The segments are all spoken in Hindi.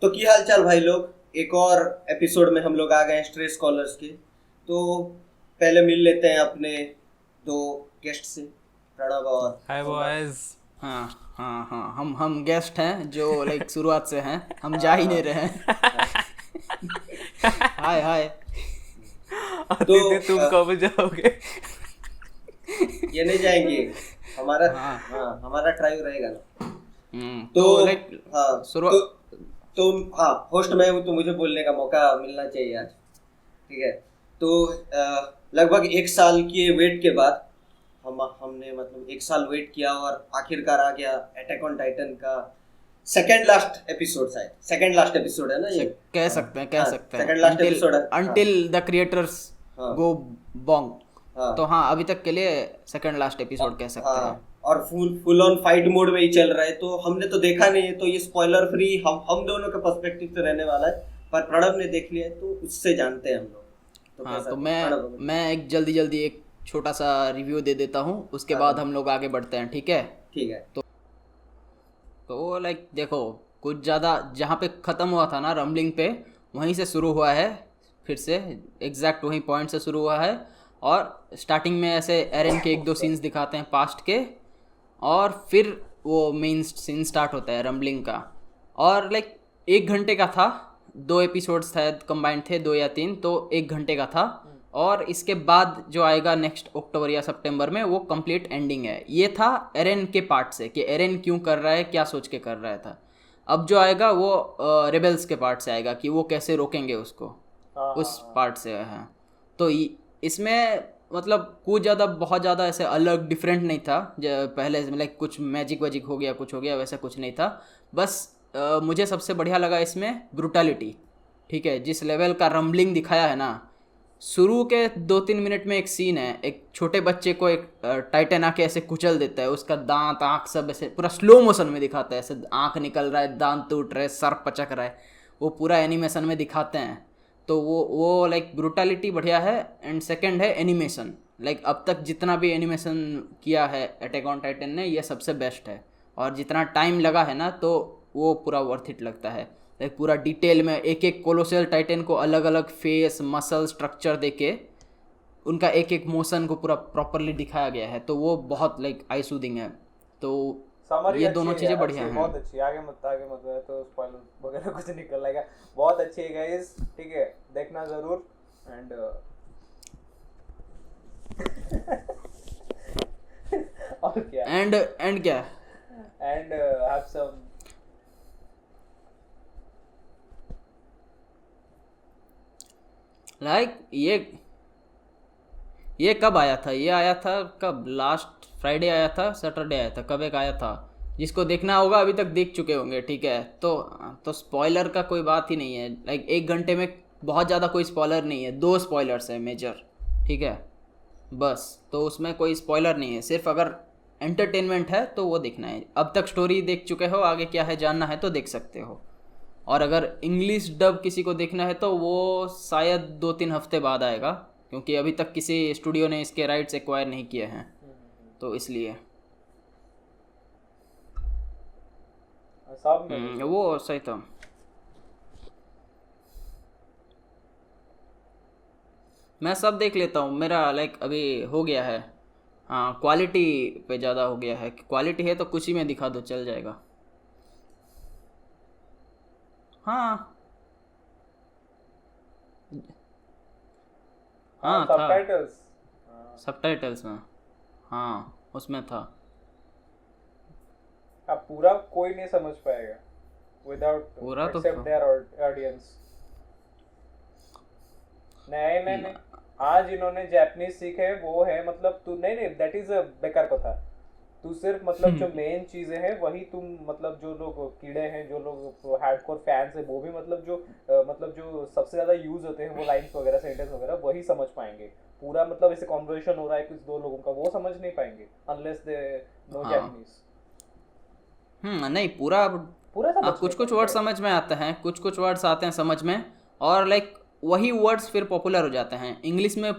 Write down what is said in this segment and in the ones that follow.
तो की हाल चाल भाई लोग। एक और एपिसोड में हम लोग आ गए हैं स्ट्रेस कॉलर्स के। तो पहले मिल लेते हैं अपने दो गेस्ट से, प्रणव और हाय मोहम्मद। बॉयज। हाँ हाँ हाँ, हम गेस्ट हैं जो लाइक शुरुआत से हैं, हम जा ही हाँ नहीं रहे हैं। हाँ। हाय हाय। तो आदित्य तुम कब जाओगे? ये नहीं जाएंगे हमारा। हाँ। हाँ, हमारा ट्राई रहेगा ना। तो तो लाइक हाँ, तो शुरुआत। तो हाँ, होस्ट मैं हूँ तो मुझे बोलने का मौका मिलना चाहिए आज। ठीक है। तो लगभग एक साल के वेट के बाद हमने मतलब एक साल वेट किया और आखिरकार आ गया अटैक ऑन टाइटन का सेकंड लास्ट एपिसोड। शायद सेकंड लास्ट एपिसोड है ना ये। कह हाँ सकते हैं, कह हाँ, सकते हैं सेकंड लास्ट अनटिल एपिसोड है। हाँ अनटिल द क्रिएटर्स हाँ गो बॉन्ग। हाँ तो हाँ, अभी तक के लिए सेकंड लास्ट एपिसोड कह सकते हैं। हाँ। और फुल ऑन फाइट मोड में ही चल रहा है। तो हमने तो देखा नहीं है, तो ये स्पॉइलर फ्री हम दोनों के पर्सपेक्टिव से रहने वाला है। पर प्रणव ने देख लिया है तो उससे जानते हैं हम लोग। तो हाँ, कैसा तो प्रणव? मैं एक जल्दी एक छोटा सा रिव्यू दे देता हूँ, उसके हाँ बाद हाँ, हम लोग आगे बढ़ते हैं, ठीक है। ठीक है। तो लाइक देखो, कुछ ज़्यादा जहाँ पे ख़त्म हुआ था ना रम्बलिंग पे, वहीं से शुरू हुआ है। फिर से एग्जैक्ट वही पॉइंट से शुरू हुआ है। और स्टार्टिंग में ऐसे एरन के एक दो सीन्स दिखाते हैं पास्ट के, और फिर वो मेन सीन स्टार्ट होता है रम्बलिंग का। और लाइक 1 घंटे का था, 2 एपिसोड्स शायद कंबाइंड थे, 2 या 3, तो 1 घंटे का था। और इसके बाद जो आएगा नेक्स्ट अक्टूबर या सितंबर में, वो कंप्लीट एंडिंग है। ये था एरन के पार्ट से कि एरन क्यों कर रहा है, क्या सोच के कर रहा था। अब जो आएगा वो रेबल्स के पार्ट से आएगा कि वो कैसे रोकेंगे उसको, उस पार्ट से है। तो इसमें मतलब कुछ ज़्यादा बहुत ज़्यादा ऐसे अलग डिफरेंट नहीं था। पहले मतलब कुछ मैजिक वैजिक हो गया, कुछ हो गया, वैसा कुछ नहीं था। बस मुझे सबसे बढ़िया लगा इसमें ब्रूटैलिटी। ठीक है, जिस लेवल का रम्बलिंग दिखाया है ना, शुरू के 2-3 मिनट में एक सीन है, एक छोटे बच्चे को एक टाइटन आके ऐसे कुचल देता है, उसका दांत आँख सब ऐसे पूरा स्लो मोशन में दिखाता है, ऐसे आँख निकल रहा है, दांत टूट रहे, सर पचक रहा है, वो पूरा एनिमेशन में दिखाते हैं। तो वो लाइक ब्रूटैलिटी बढ़िया है। एंड सेकंड है एनिमेशन। लाइक अब तक जितना भी एनिमेशन किया है अटैक ऑन टाइटन ने, ये सबसे बेस्ट है। और जितना टाइम लगा है ना, तो वो पूरा वर्थ इट लगता है। लाइक पूरा डिटेल में एक एक कोलोसल टाइटन को अलग अलग फेस मसल स्ट्रक्चर देके उनका एक एक मोशन को पूरा प्रॉपरली दिखाया गया है। तो वो बहुत लाइक आई सूदिंग है। तो समरी ये अच्छी दोनों है चीज़ें यार, बढ़िया अच्छी है, हैं। बहुत अच्छी है। आगे मत तो स्पॉइलर वगैरह कुछ निकल आएगा। बहुत अच्छी है गाइस, ठीक है, देखना जरूर। एंड और क्या, एंड क्या। And have some. लाइक ये कब आया था? ये आया था कब? लास्ट फ्राइडे आया था, सैटरडे आया था, कब एक आया था। जिसको देखना होगा अभी तक देख चुके होंगे, ठीक है। तो स्पॉइलर का कोई बात ही नहीं है। लाइक 1 घंटे में बहुत ज़्यादा कोई स्पॉइलर नहीं है, 2 स्पॉइलर्स है मेजर, ठीक है, बस। तो उसमें कोई स्पॉइलर नहीं है, सिर्फ अगर एंटरटेनमेंट है तो वो देखना है। अब तक स्टोरी देख चुके हो, आगे क्या है जानना है तो देख सकते हो। और अगर इंग्लिश डब किसी को देखना है तो वो शायद 2-3 हफ्ते बाद आएगा, क्योंकि अभी तक किसी स्टूडियो ने इसके राइट्स एक्वायर नहीं किए हैं, तो इसलिए सब में वो सही था। मैं सब देख लेता हूँ, मेरा लाइक अभी हो गया है। हाँ, क्वालिटी पे ज़्यादा हो गया है। क्वालिटी है तो कुछ ही में दिखा दो, चल जाएगा। हाँ हाँ था, सबटाइटल्स। सबटाइटल्स में। हाँ, उसमें था। अब पूरा कोई नहीं समझ पाएगा पूरा विदाउट तो एक्सेप्ट था। Their audience. नहीं, आज इन्होंने जापानीज सीखे, वो है मतलब तू नहीं, दैट इज अ बेकार कथा। तू सिर्फ मतलब जो मेन चीजें हैं वही तुम, मतलब जो लोग कीड़े हैं, जो लोग हार्डकोर फैंस है, वो भी मतलब जो मतलब जो सबसे ज्यादा यूज होते हैं वो लाइंस वगैरह, सेंटेंस वगैरह, वही समझ पाएंगे। पूरा मतलब ऐसे कॉन्वर्सेशन हो रहा है कुछ दो लोगों का, वो समझ नहीं पाएंगे अनलेस दे नो हाँ। जापानीज। नहीं, पूरा। पूरा हाँ, समझ नहीं कुछ कुछ वर्ड पाएंगे। समझ में आते हैं, कुछ कुछ वर्ड्स आते हैं समझ में। और लाइक वही वर्ड्स फिर पॉपुलर हो जाते हैं इंग्लिश में।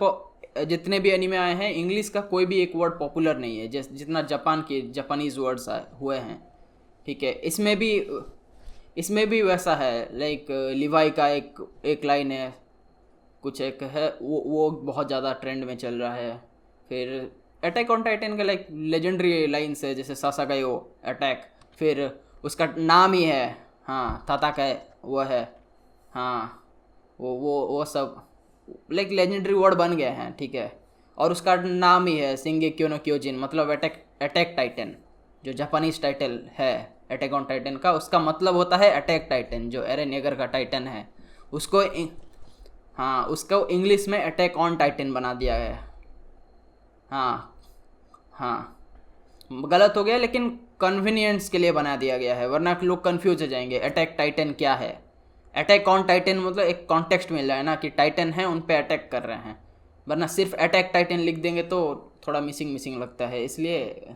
जितने भी एनिमे आए हैं, इंग्लिश का कोई भी एक वर्ड पॉपुलर नहीं है, जितना जापानीज़ वर्ड्स आए हुए हैं, ठीक है। इसमें भी इसमें भी वैसा है, लाइक लिवाई का एक एक लाइन है, कुछ एक है, वो बहुत ज़्यादा ट्रेंड में चल रहा है। फिर अटैक ऑन टाइटन के लाइक लेजेंडरी लाइन्स है, जैसे सासागायो अटैक, फिर उसका नाम ही है, हाँ ताताका वो है, हाँ वो सब लाइक लेजेंडरी वर्ड बन गए हैं, ठीक है। और उसका नाम ही है शिंगेक्यो नो क्योजिन, मतलब अटैक अटैक टाइटन, जो जापानीज टाइटल है अटैक ऑन टाइटन का, उसका मतलब होता है अटैक टाइटन, जो एरन येगर का टाइटन है उसको हाँ उसको इंग्लिश में अटैक ऑन टाइटन बना दिया है। हाँ हाँ, गलत हो गया लेकिन कन्वीनियंस के लिए बना दिया गया है, वरना लोग कंफ्यूज हो जाएंगे अटैक टाइटन क्या है। अटैक ऑन टाइटन मतलब एक कॉन्टेक्स्ट मिल रहा है ना, कि टाइटन है उन पे अटैक कर रहे हैं, वरना सिर्फ अटैक टाइटन लिख देंगे तो थोड़ा मिसिंग मिसिंग लगता है, इसलिए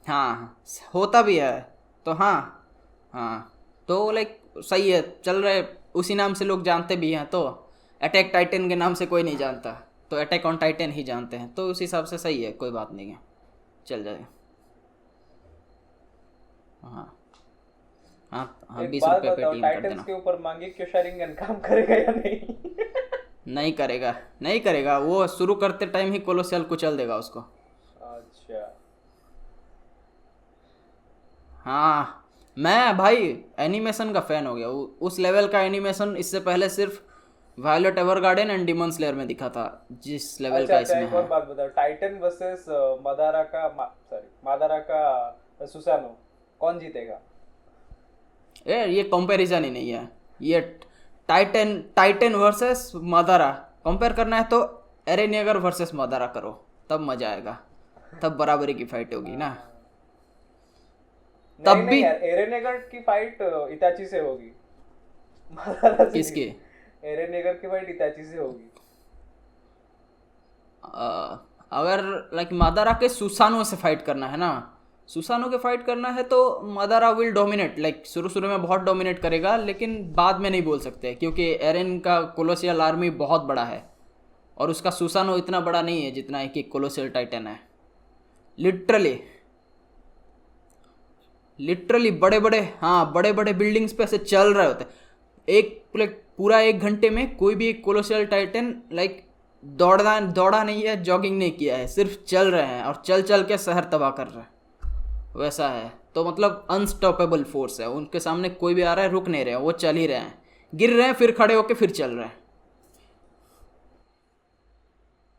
हाँ होता भी है। तो हाँ, हाँ तो लाइक सही है, चल रहे उसी नाम से लोग जानते भी हैं, तो अटैक टाइटन के नाम से कोई नहीं जानता, तो अटैक ऑन टाइटन ही जानते हैं, तो उस हिसाब से सही है, कोई बात नहीं है, चल जाएगा। हाँ हाँ हाँ, एक 20 रुपये बात बताओ, पेटीएम कर टाइटन्स देना। के ऊपर मांगे क्यों sharingan काम करेगा या नहीं? नहीं करेगा, नहीं करेगा, वो शुरू करते टाइम ही कोलोसेल कुचल देगा उसको। अच्छा। हाँ मैं भाई एनिमेशन का फ़ैन हो गया, उस लेवल का एनिमेशन इससे पहले सिर्फ वायलेट एवरगार्डन एंड डिमन स्लेयर में दिखा था, जिस लेवल अच्छा का अच्छा, इसमें एक है। और बात बताओ, टाइटन वर्सेस मादारा का सुसानो, कौन जीतेगा? ये कंपैरिजन ही नहीं है, ये टाइटन टाइटन वर्सेस मादारा कंपेयर करना है तो एरेन येगर वर्सेस मादारा करो, तब मजा आएगा, तब बराबरी की फाइट होगी ना, हाँ। नहीं तब नहीं भी। यार, एरेनेगर की फाइट इताची से होगी, मादारा से नहीं। किसकी? एरेनेगर की फाइट इताची से होगी। अगर लाइक मादारा के सुसानो से फाइट करना है ना, सुसानो के फाइट करना है तो मादारा विल डोमिनेट, लाइक शुरू शुरू में बहुत डोमिनेट करेगा, लेकिन बाद में नहीं बोल सकते, क्योंकि एरेन का कोलोसियल आर्मी बहुत बड़ा है, और उसका सुसानो इतना बड़ा नहीं है जितना एक एक कोलोसियल टाइटन है। लिटरली लिटरली बड़े बड़े, हाँ बड़े बड़े बिल्डिंग्स पे ऐसे चल रहे होते हैं। एक लाइक पूरा 1 घंटे में कोई भी एक कोलोसियल टाइटन लाइक दौड़ना दौड़ा नहीं है, जॉगिंग नहीं किया है, सिर्फ चल रहे हैं और चल चल के शहर तबाह कर रहे हैं, वैसा है। तो मतलब अनस्टॉपेबल फोर्स है, उनके सामने कोई भी आ रहा है रुक नहीं रहे हैं, वो चल ही रहे हैं, गिर रहे हैं फिर खड़े होके फिर चल रहे हैं।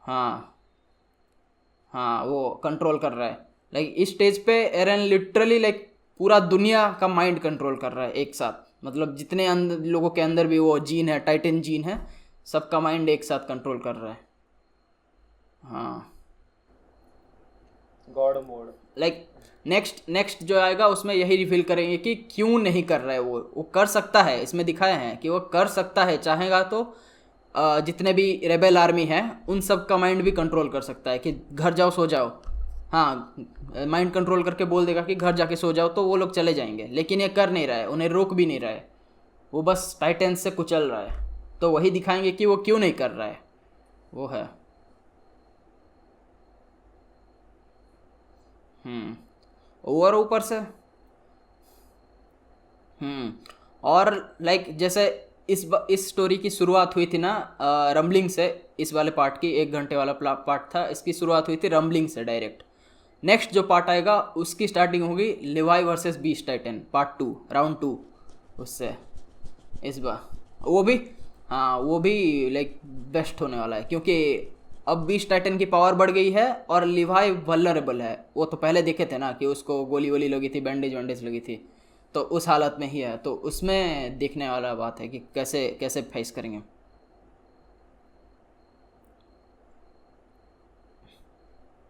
हाँ हाँ वो कंट्रोल कर रहा है, लाइक इस स्टेज पे एरन लिटरली लाइक पूरा दुनिया का माइंड कंट्रोल कर रहा है एक साथ, मतलब जितने अंदर लोगों के अंदर भी वो जीन है, टाइटन जीन है, सबका माइंड एक साथ कंट्रोल कर रहा है। हाँ God mode. Like next next जो आएगा उसमें यही रिवील करेंगे कि क्यों नहीं कर रहा है, वो कर सकता है, इसमें दिखाया है कि वो कर सकता है, चाहेगा तो जितने भी रेबेल आर्मी है उन सब का माइंड भी कंट्रोल कर सकता है, कि घर जाओ सो जाओ, हाँ माइंड कंट्रोल करके बोल देगा कि घर जाके सो जाओ, तो वो लोग चले जाएंगे, लेकिन ये कर नहीं रहा है, उन्हें रोक भी नहीं रहा है, वो बस टाइटन्स से कुचल रहा है, तो वही दिखाएंगे कि वो क्यों नहीं कर रहा है, वो है। और ऊपर से और लाइक जैसे इस स्टोरी की शुरुआत हुई थी ना रम्बलिंग से, इस वाले पार्ट की 1 घंटे वाला पार्ट था, इसकी शुरुआत हुई थी रम्बलिंग से डायरेक्ट। नेक्स्ट जो पार्ट आएगा उसकी स्टार्टिंग होगी Levi versus beast Titan part 2 round 2, उससे इस बार वो भी, हाँ वो भी लाइक बेस्ट होने वाला है, क्योंकि अब बीस्ट टाइटन की पावर बढ़ गई है और लिवाई वल्नरेबल है, वो तो पहले देखे थे ना कि उसको गोली वोली लगी थी, बैंडेज वैंडेज लगी थी, तो उस हालत में ही है, तो उसमें देखने वाला बात है कि कैसे कैसे फेस करेंगे।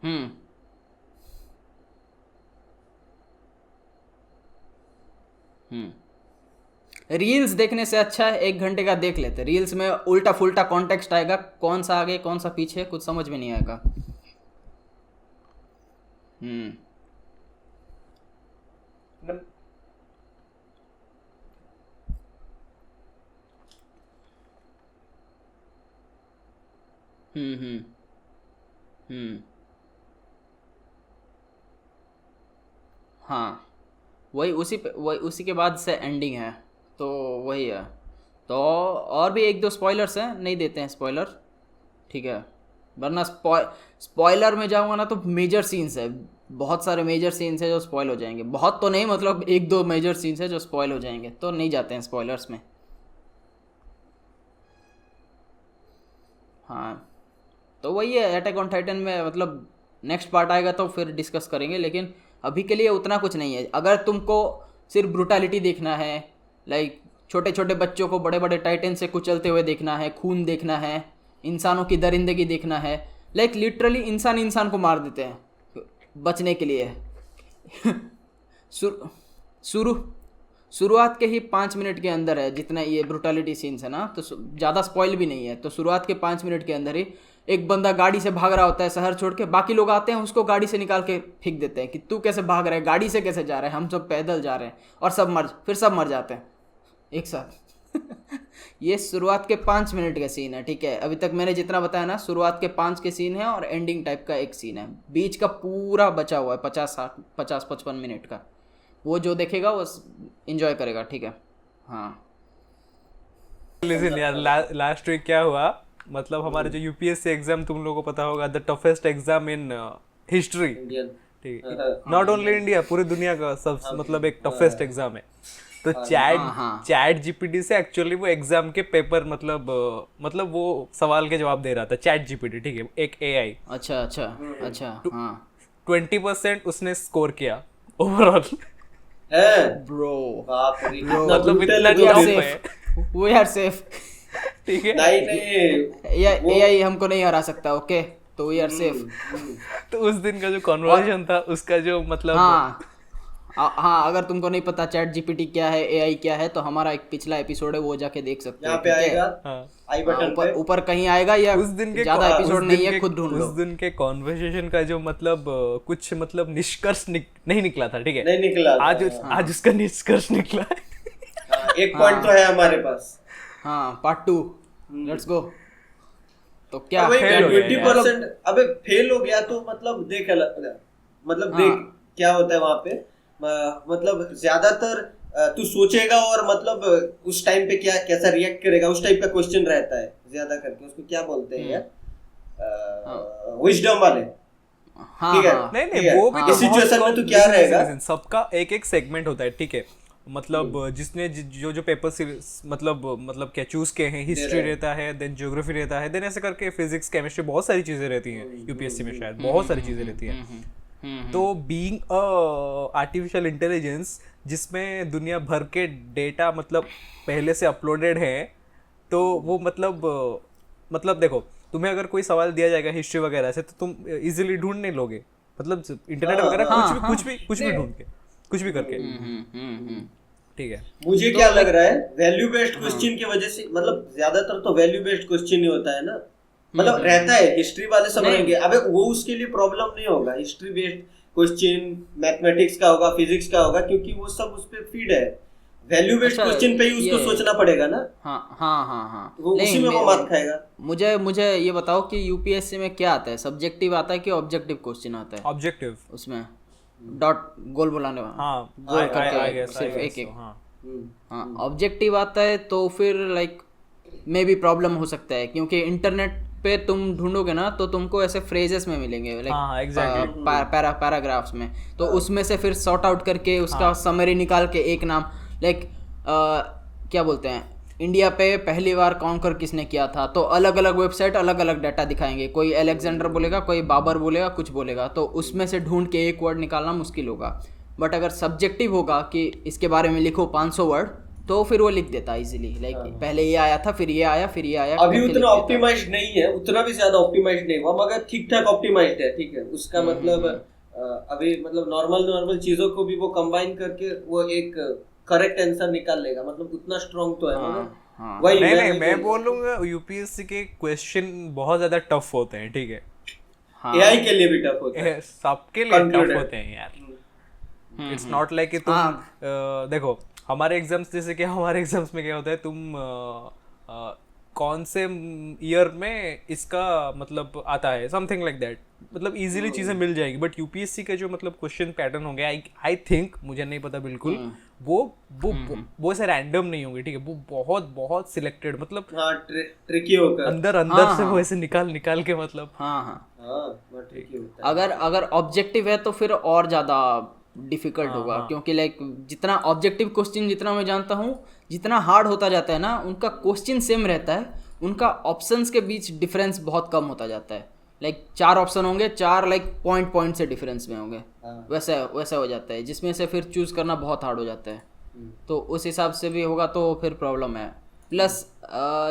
हम्म रील्स देखने से अच्छा है 1 घंटे का देख लेते, रील्स में उल्टा फुल्टा कॉन्टेक्स्ट आएगा, कौन सा आगे कौन सा पीछे कुछ समझ में नहीं आएगा। हम्म नम- हम्म हम्म हम्म हाँ वही उसी के बाद से एंडिंग है, तो वही है। तो और भी एक दो स्पॉयलर्स हैं, नहीं देते हैं स्पॉइलर, ठीक है, वरना स्पॉइलर में जाऊंगा ना तो मेजर सीन्स है, बहुत सारे मेजर सीन्स है जो स्पॉइल हो जाएंगे, बहुत तो नहीं, मतलब एक दो मेजर सीन्स है जो स्पॉइल हो जाएंगे, तो नहीं जाते हैं स्पॉयलर्स में। हाँ, तो वही है अटैक ऑन टाइटन में, मतलब नेक्स्ट पार्ट आएगा तो फिर डिस्कस करेंगे, लेकिन अभी के लिए उतना कुछ नहीं है। अगर तुमको सिर्फ ब्रुटैलिटी देखना है, लाइक छोटे छोटे बच्चों को बड़े बड़े टाइटन से कुचलते हुए देखना है, खून देखना है, इंसानों की दरिंदगी देखना है, लाइक लिटरली इंसान इंसान को मार देते हैं बचने के लिए। शुरुआत के ही 5 मिनट के अंदर है जितना ये ब्रुटलिटी सीन्स है ना, तो ज़्यादा स्पॉइल भी नहीं है। तो शुरुआत के 5 मिनट के अंदर ही एक बंदा गाड़ी से भाग रहा होता है शहर छोड़ के, बाकी लोग आते हैं उसको गाड़ी से निकाल के फेंक देते हैं कि तू कैसे भाग रहा है, गाड़ी से कैसे जा रहा है, हम सब पैदल जा रहे हैं, और सब मर जाते हैं एक साथ। ये शुरुआत के 5 मिनट का सीन है, ठीक है। अभी तक मैंने जितना बताया ना, शुरुआत के 5 के सीन है और एंडिंग टाइप का एक सीन है, बीच का पूरा बचा हुआ है 50-55 मिनट का, वो जो देखेगा वो इंजॉय करेगा, ठीक है। हाँ लिसन यार, लास्ट वीक क्या हुआ, मतलब हमारे जो यूपीएससी एग्जाम, तुम लोगों को पता होगा, the toughest exam in history, Indian. ठीक है, नॉट ओनली इंडिया, पूरी दुनिया का सब, मतलब एक टफेस्ट एग्जाम है। तो चैट जीपीटी से एक्चुअली वो एग्जाम के पेपर, मतलब वो सवाल के जवाब दे रहा था, चैट जीपीटी, ठीक है, एक एआई। अच्छा हाँ 20% उसने स्कोर किया ओवरऑल। ब्रो बाप रे, मतलब इतना टफ है, वो यार सेफ, ठीक है। नहीं एआई हमको नहीं हरा सकता, ओके, तो वी आर सेफ। तो उस दिन का जो कॉन्वर्सेशन था, उसका जो मतलब, हाँ, अगर तुमको नहीं पता चैट जीपीटी क्या है, एआई क्या है, तो हमारा एक पिछला एपिसोड है, वो जाके देख सकते हो, यहाँ पे आएगा, आई बटन पे ऊपर कहीं आएगा, या उस दिन के ज्यादा एपिसोड नहीं है, खुद ढूंढ लो। उस दिन के कॉन्वर्सेशन का जो मतलब कुछ मतलब निष्कर्ष नहीं निकला था, ठीक है, नहीं निकला, आज उसका निष्कर्ष निकला है। एक पॉइंट तो है हमारे पास। हाँ, पार्ट 2, लेट्स गो। तो क्या 20%, अबे फेल हो गया तो मतलब देख देख क्या होता है वहां पे, मतलब ज्यादातर तू सोचेगा और मतलब उस टाइम पे क्या कैसा रिएक्ट करेगा, उस टाइप का क्वेश्चन रहता है ज्यादा करके, उसको क्या बोलते हैं यार, विजडम वाले। ठीक है, नहीं वो भी इस सिचुएशन में तू क्या रहेगा, सबका एक एक सेगमेंट होता है, ठीक है, मतलब जिसने जो पेपर मतलब क्या चूज किए हैं, हिस्ट्री रहता है, देन ज्योग्राफी रहता है, देन ऐसे करके फिजिक्स, केमिस्ट्री, बहुत सारी चीजें रहती हैं यूपीएससी में, शायद बहुत सारी चीजें रहती हैं। तो बीइंग आर्टिफिशियल इंटेलिजेंस, जिसमें दुनिया भर के डेटा मतलब पहले से अपलोडेड है, तो वो मतलब देखो, तुम्हें अगर कोई सवाल दिया जाएगा हिस्ट्री वगैरह से, तो तुम इजीली ढूंढ नहीं लोगे, मतलब इंटरनेट वगैरह कुछ भी ढूंढ के, कुछ भी करके, ठीक है। मुझे क्या लग रहा है, वैल्यू बेस्ड क्वेश्चन की वजह से, मतलब ज्यादातर तो वैल्यू बेस्ड क्वेश्चन ही होता है ना, मतलब रहता है, हिस्ट्री वाले सब रहेंगे, अबे वो उसके लिए प्रॉब्लम नहीं होगा, हिस्ट्री बेस्ड क्वेश्चन मैथमेटिक्स का होगा, फिजिक्स का होगा, क्योंकि वो सब उस पे फीड है। वैल्यू बेस्ड क्वेश्चन पे ही उसको सोचना पड़ेगा ना। हाँ वो उसी में वो मात खाएगा। मुझे ये बताओ कि यूपीएससी में क्या आता है, सब्जेक्टिव आता है कि ऑब्जेक्टिव क्वेश्चन आता है? ऑब्जेक्टिव, उसमें डॉट गोल बुलाने वाला, हाँ, गोल करके सिर्फ एक हाँ, ऑब्जेक्टिव आता है तो फिर लाइक में भी प्रॉब्लम हो सकता है, क्योंकि इंटरनेट पे तुम ढूंढोगे ना तो तुमको ऐसे फ्रेजेस में मिलेंगे, लाइक पैराग्राफ्स में, तो उसमें से फिर सॉर्ट आउट करके उसका समरी निकाल के एक नाम, लाइक क्या बोलते हैं, इंडिया पे पहली बार कॉन्कर किसने किया था, तो अलग अलग वेबसाइट अलग अलग डाटा दिखाएंगे, कोई अलेक्जेंडर बोलेगा, कोई बाबर बोलेगा, कुछ बोलेगा, तो उसमें से ढूंढ के एक वर्ड निकालना मुश्किल होगा। बट अगर सब्जेक्टिव होगा कि इसके बारे में लिखो 500 वर्ड, तो फिर वो लिख देता इजीली, लाइक पहले ये आया था, फिर ये आया, फिर ये आया। अभी उतना ऑप्टिमाइज्ड नहीं है, उतना भी ज्यादा ऑप्टिमाइज्ड नहीं हुआ, मगर ठीक ठाक ऑप्टिमाइज्ड है, ठीक है। उसका मतलब अभी मतलब नॉर्मल चीजों को भी वो कंबाइन करके वो एक करेक्ट आंसर निकाल लेगा, मतलब उतना स्ट्रांग तो है। वही नहीं मैं बोलूंगा यूपीएससी के क्वेश्चन बहुत ज्यादा टफ होते हैं, ठीक है, एआई के लिए भी टफ होते हैं, सबके लिए टफ होते हैं यार। इट्स नॉट लाइक कि तुम देखो हमारे एग्जाम्स, जैसे कि हमारे एग्जाम्स में क्या होता है, तुम कौन से ईयर में इसका मतलब आता है, समथिंग लाइक दैट, मतलब इजीली चीजें मिल जाएगी। बट यूपीएससी के जो मतलब क्वेश्चन पैटर्न होंगे, आई थिंक, मुझे नहीं पता बिल्कुल, वो ऐसे रैंडम नहीं होंगे, ठीक है, वो बहुत बहुत सिलेक्टेड, मतलब ट्रिकी होकर अंदर से वो ऐसे निकाल के मतलब बहुत ट्रिकी होता है। अगर ऑब्जेक्टिव है तो फिर और ज़्यादा डिफिकल्ट होगा, क्योंकि लाइक जितना ऑब्जेक्टिव क्वेश्चन जितना मैं जानता हूँ, जितना हार्ड होता जाता है ना, उनका क्वेश्चन सेम रहता है, उनका ऑप्शंस के बीच डिफरेंस बहुत कम होता जाता है। लाइक 4 ऑप्शन होंगे, 4 लाइक पॉइंट से डिफरेंस में होंगे, वैसा हो जाता है, जिसमें से फिर चूज़ करना बहुत हार्ड हो जाता है। तो उस हिसाब से भी होगा तो फिर प्रॉब्लम है। प्लस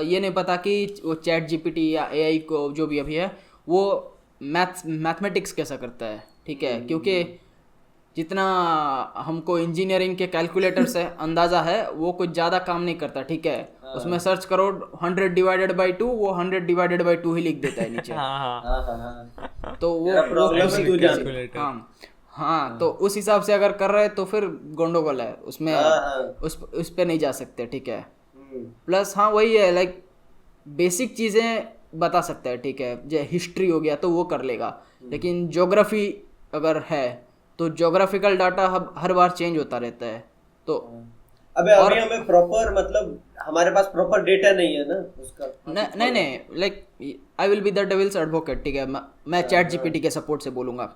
ये नहीं पता कि वो चैट जीपीटी या एआई को जो भी अभी है वो मैथमेटिक्स कैसा करता है, ठीक है, क्योंकि जितना हमको इंजीनियरिंग के कैलकुलेटर से अंदाज़ा है वो कुछ ज़्यादा काम नहीं करता, ठीक है। उसमें सर्च करो 100 डिवाइडेड बाई 2, वो 100 डिवाइडेड बाई 2 ही लिख देता है नीचे। तो वो हाँ, तो उस हिसाब से अगर कर रहे तो फिर गोंडोगोल है उसमें, उस पे नहीं जा सकते, ठीक है। प्लस हाँ वही है, लाइक बेसिक चीज़ें बता सकता है, ठीक है, जैसे हिस्ट्री हो गया तो वो कर लेगा, लेकिन ज्योग्राफी अगर है तो ज्योग्राफिकल डाटा हर बार चेंज होता रहता है। तो अबे अभी हमें प्रॉपर, मतलब हमारे पास प्रॉपर डेटा नहीं है ना उसका। नहीं, like I will be the devil's advocate, ठीक है, मैं चैट जीपीटी के सपोर्ट से बोलूँगा।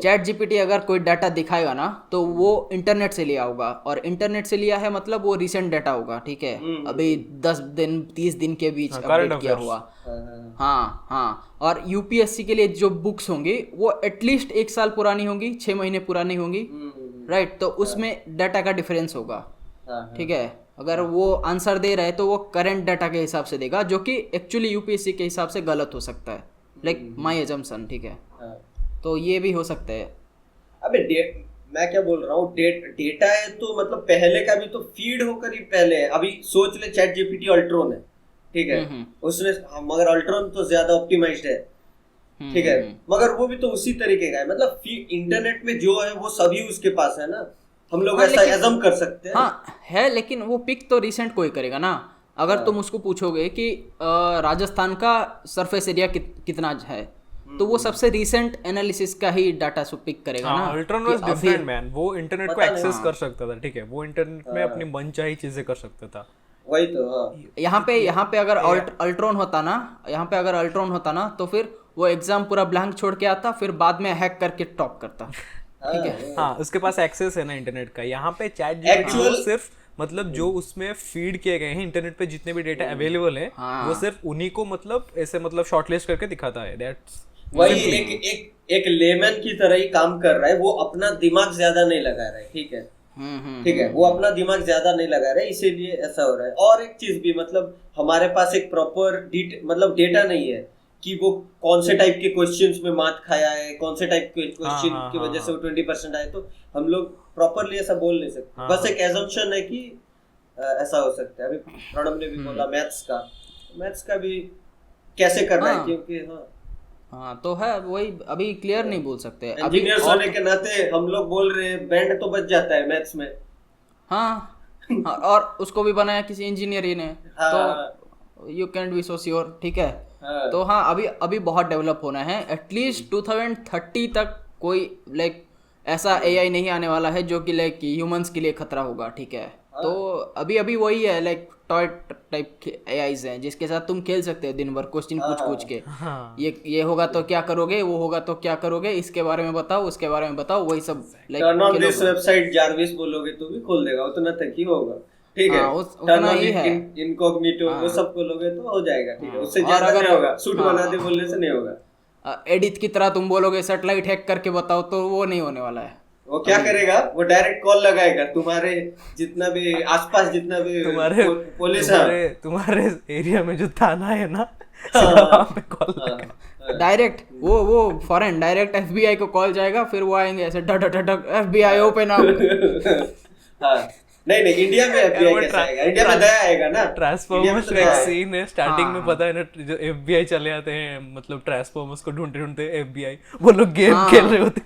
चैट जीपीटी अगर कोई डाटा दिखाएगा ना तो वो इंटरनेट से लिया होगा, और इंटरनेट से लिया है मतलब वो रिसेंट डाटा होगा, ठीक है, अभी 10 दिन 30 दिन के बीच अपडेट किया हुआ। हाँ, और यूपीएससी के लिए जो बुक्स होंगी वो एटलीस्ट 1 साल पुरानी होंगी, 6 महीने पुरानी होंगी, राइट। तो उसमें डाटा का डिफरेंस होगा, ठीक है। अगर वो आंसर दे रहा है तो वो करंट डाटा के हिसाब से देगा, जो कि एक्चुअली यूपीएससी के हिसाब से गलत हो सकता है, लाइक माय अजम्पशन, ठीक है। तो ये भी हो सकता है। अबे मैं क्या बोल रहा हूँ, डेटा है तो मतलब पहले का भी तो फीड होकर ही पहले है। अभी सोच ले चैट जीपीटी अल्ट्रॉन है, ठीक है, उसने मगर अल्ट्रॉन तो ज्यादा ऑप्टिमाइज्ड है, ठीक है, मगर वो भी तो उसी तरीके का है, मतलब इंटरनेट में जो है वो सभी उसके पास है ना, हम लोग ऐसा एजम कर सकते हैं। हाँ है, लेकिन वो पिक तो रिसेंट कोई करेगा ना। अगर तुम उसको पूछोगे कि राजस्थान का सरफेस एरिया कितना है, तो वो सबसे रीसेंट एनालिसिस का ही डाटा सो पिक करेगा ना। अल्ट्रॉन वाज डिफरेंट मैन, वो इंटरनेट को एक्सेस कर सकता था, ठीक है, वो इंटरनेट में अपनी मनचाही चीजें कर सकता था। वही तो यहाँ पे अगर अल्ट्रॉन होता ना तो फिर वो एग्जाम पूरा ब्लैंक छोड़ के आता, फिर बाद में हैक करके टॉप करता, ठीक है। हाँ, उसके पास एक्सेस है ना इंटरनेट का। यहाँ पे चैट जीपीटी सिर्फ मतलब जो उसमें फीड किए गए हैं इंटरनेट पे जितने भी डेटा अवेलेबल है, वो सिर्फ उन्हीं को मतलब ऐसे मतलब शॉर्टलिस्ट करके दिखाता है। दैट्स वही एक लेमन की तरह ही काम कर रहा है, वो अपना दिमाग ज्यादा नहीं लगा रहा है, ठीक है, ठीक है, वो अपना दिमाग ज्यादा नहीं लगा रहा है, इसीलिए ऐसा हो रहा है। और एक चीज भी, मतलब हमारे पास एक प्रॉपर मतलब डेटा नहीं है कि वो कौन से टाइप के क्वेश्चंस में मात खाया है, कौन से टाइप के क्वेश्चन की वजह से वो 20% आए, तो हम लोग प्रॉपरली ऐसा बोल नहीं सकते। बस एक एजम्पशन है कि ऐसा हो सकता है। अभी प्रणव ने भी बोला मैथ्स का भी कैसे करना है, क्योंकि हाँ तो है, वही अभी क्लियर नहीं बोल सकते। इंजीनियर होने के नाते हम लोग बोल रहे हैं बैंड तो बच जाता है मैथ्स में। हाँ, और उसको भी बनाया किसी इंजीनियर ही ने, तो you can be so sure, ठीक है। तो हाँ, अभी बहुत डेवलप होना है। एटलीस्ट 2030 तक कोई लाइक ऐसा एआई नहीं आने वाला है जो कि लाइक ह्यूमंस के लिए खतरा होगा, ठीक है। तो अभी वही है, लाइक टॉय टाइप एआईज हैं जिसके साथ तुम खेल सकते हो दिन भर, क्वेश्चन पूछ के, ये होगा तो क्या करोगे, वो होगा तो क्या करोगे, इसके बारे में बताओ, उसके बारे में बताओ, वही सब लाइक दिस वेबसाइट जारविस बोलोगे तो भी खोल देगा, उतना तक ही होगा, ठीक है। उतना ही है, इनकॉग्निटो वो सब बोलोगे तो हो जाएगा, ठीक है, उससे ज्यादा नहीं होगा। सूट बना दे बोलने से नहीं होगा। एडिट की तरह तुम बोलोगे सैटेलाइट हैक करके बताओ, तो वो नहीं होने वाला है। वो क्या करेगा, वो डायरेक्ट कॉल लगाएगा तुम्हारे जितना भी आसपास जितना भी पुलिस है, तुम्हारे एरिया में जो थाना है ना, वहाँ पे कॉल डायरेक्ट वो फॉरेन डायरेक्ट एफबीआई को कॉल जाएगा, फिर वो आएंगे ऐसे ढक ढक ढक एफबीआई ओपन अप। नहीं इंडिया में एफबीआई कैसे आएगा, इंडिया में दया आएगा ना। ट्रांसफॉर्मर्स का एक सीन है स्टार्टिंग में, पता है ना, जो एफबीआई चले आते हैं, मतलब ट्रांसफॉर्मर्स को ढूंढते एफबीआई, वो लोग गेम खेल रहे होते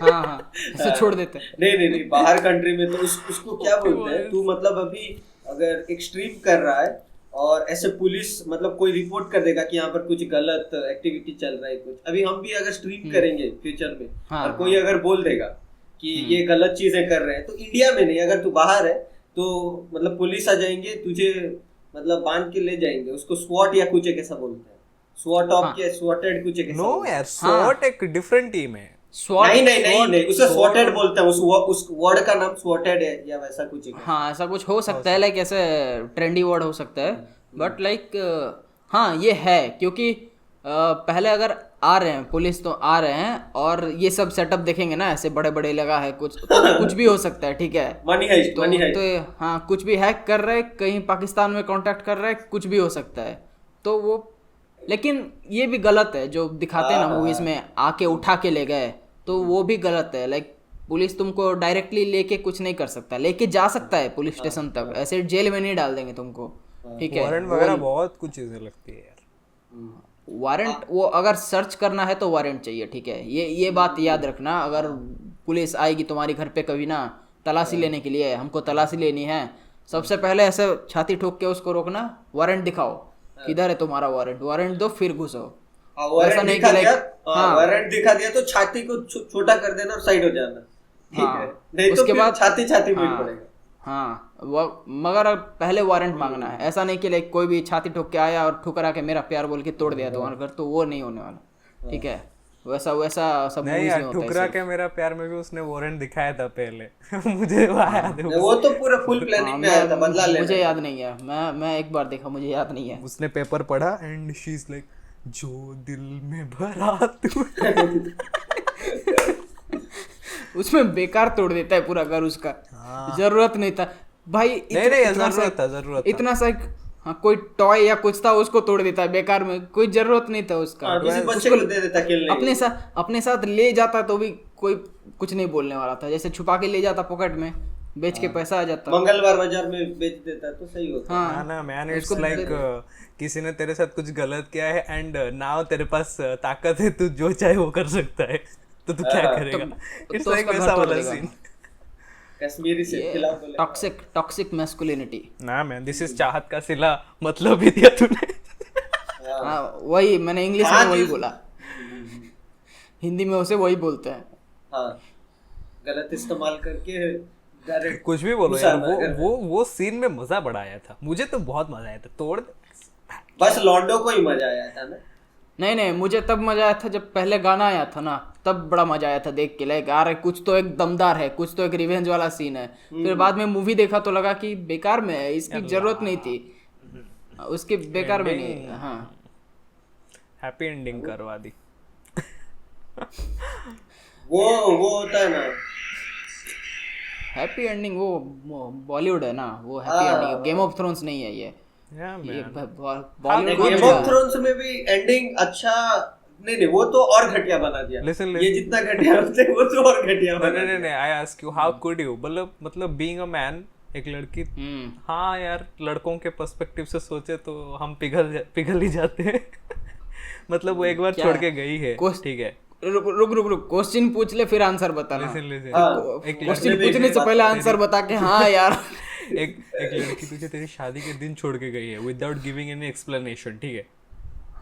हाँ ऐसे छोड़ देते। नहीं बाहर कंट्री में तो उसको क्या बोलते हैं, तू मतलब अभी अगर एक्सट्रीम कर रहा है और ऐसे पुलिस मतलब कोई रिपोर्ट कर देगा कि यहाँ पर कुछ गलत एक्टिविटी चल रहा है कुछ, अभी हम भी अगर स्ट्रीम करेंगे फ्यूचर में हाँ, और कोई अगर बोल देगा कि ये गलत चीजें कर रहे हैं, तो इंडिया में नहीं, अगर तू बाहर है तो मतलब पुलिस आ जाएंगे तुझे, मतलब बांध के ले जाएंगे उसको, स्वॉट या कुछ कैसा बोलते हैं, स्वॉट ऑफ के स्वॉटेड कुछ कैसा नो यार, स्वॉट एक डिफरेंट टीम है। नहीं नहीं नहीं नहीं, उसे स्वॉटेड बोलते हैं, उस वर्ड का नाम स्वॉटेड है या वैसा कुछ है। हाँ ऐसा कुछ हो सकता है, लाइक ऐसे ट्रेंडी वर्ड हो सकता है, बट लाइक हाँ ये है, क्योंकि पहले अगर आ रहे हैं पुलिस तो आ रहे हैं और ये सब सेटअप देखेंगे ना, ऐसे बड़े बड़े लगा है कुछ, तो कुछ भी हो सकता है, ठीक है, मनी है, मनी है। तो हाँ कुछ भी हैक कर रहे, कहीं पाकिस्तान में कांटेक्ट कर रहे, कुछ भी हो सकता है, तो वो, लेकिन ये भी गलत है जो दिखाते हैं ना मूवीज में, आके उठा के ले गए, तो वो भी गलत है। लाइक पुलिस तुमको डायरेक्टली लेके कुछ नहीं कर सकता, लेके जा सकता है पुलिस स्टेशन तक, ऐसे जेल में नहीं डाल देंगे तुमको, ठीक है। वारंट वगैरह बहुत कुछ चीजें लगती है यार। वारंट वो अगर सर्च करना है तो वारंट चाहिए, ठीक है, ये बात याद रखना। अगर पुलिस आएगी तुम्हारी घर पे कभी ना तलाशी लेने के लिए, हमको तलाशी लेनी है, सबसे पहले ऐसे छाती ठोक के उसको रोकना, वारंट दिखाओ, किधर है तुम्हारा वारंट, वारंट दो फिर घुसो। ऐसा नहीं कि वारंट दिखा दिया तो छाती को छोटा कर देना और साइड हो जाना, ठीक है, नहीं तो उसके बाद छाती छाती में पड़ेगा। हाँ वो, मगर अब पहले वारंट मांगना है, ऐसा नहीं कि लाइक कोई भी छाती ठोक के आया और ठुकरा के मेरा प्यार बोल के तोड़ दिया तुम्हारा घर, तो वो नहीं होने वाला, ठीक है। वैसा वैसा सब नहीं movies यार, में होता है ठुकरा सिर्फ। के मेरा प्यार में भी उसने वारंट दिखाया था पहले मुझे वो याद है। वो तो पूरा फुल प्लानिंग में आया था, बदला लेना। मुझे याद नहीं है, मैं एक बार देखा, मुझे याद नहीं है। उसने पेपर पढ़ा एंड शी इज लाइक, जो दिल में भरा तू उसमें बेकार तोड़ देता है पूरा घर उसका, जरूरत नहीं था भाई। नहीं इतना सा हाँ कोई टॉय या कुछ था उसको तोड़ देता है बेकार में, कोई जरूरत नहीं था उसका। किसी बच्चे को दे देता खेलने, अपने साथ ले जाता तो भी कोई कुछ नहीं बोलने वाला था, जैसे छुपा के ले जाता पॉकेट में, बेच के पैसा आ जाता, मंगलवार बाजार में बेच देता तो सही होता। हाँ ना मैन, इट्स लाइक किसी ने तेरे साथ कुछ गलत किया है एंड नाउ तेरे पास ताकत है, तू जो चाहे वो कर सकता है, तो तू क्या करेगा? इट्स लाइक वैसा वाला सीन, कश्मीरी से खिलाफ बोले, टॉक्सिक मैस्कुलिनिटी। ना मैन, दिस इज चाहत का सिला, मतलब ही दिया तूने। हाँ वही मैंने इंग्लिश में वही बोला, हिंदी में उसे वही बोलते हैं। हाँ गलत इस्तेमाल करके डायरेक्ट कुछ भी बोलो यार, वो सीन में मजा बड़ा आया था, मुझे तो बहुत मजा आया था। तोड़ बस लॉन्डो को ही मजा आया था ना। नहीं मुझे तब मजा आया था जब पहले गाना आया था ना, तब बड़ा मजा आया था देख के, लाइक यार कुछ तो एक दमदार है, कुछ तो एक रिवेंज वाला सीन है। फिर बाद में मूवी देखा तो लगा कि बेकार में है, इसकी जरूरत नहीं थी उसकी, बेकार में नहीं। हाँ हैप्पी एंडिंग करवा दी। वो होता है ना हैप्पी एंडिंग, वो बॉलीवुड है ना, वो happy ending, game of thrones नहीं है ये बॉलीवुड। गेम ऑफ थ्रोन्स में भी एंडिंग अच्छा नहीं, वो तो और घटिया बना दिया। Listen. ये जितना घटिया होते वो तो और घटिया बना दिया। नहीं, I ask you, how could you, मतलब बीइंग अ मैन, एक लड़की, हाँ यार लड़कों के पर्सपेक्टिव से सोचे तो हम पिघल ही जाते हैं मतलब वो एक बार छोड़ के गई है, ठीक है, रुक क्वेश्चन पूछ ले फिर आंसर बताना। क्वेश्चन लिसन, पूछने से पहले आंसर बता के हाँ यार एक लड़की तुझे तेरी शादी के दिन छोड़ के गई है विदाउट गिविंग एनी एक्सप्लेनेशन, ठीक है,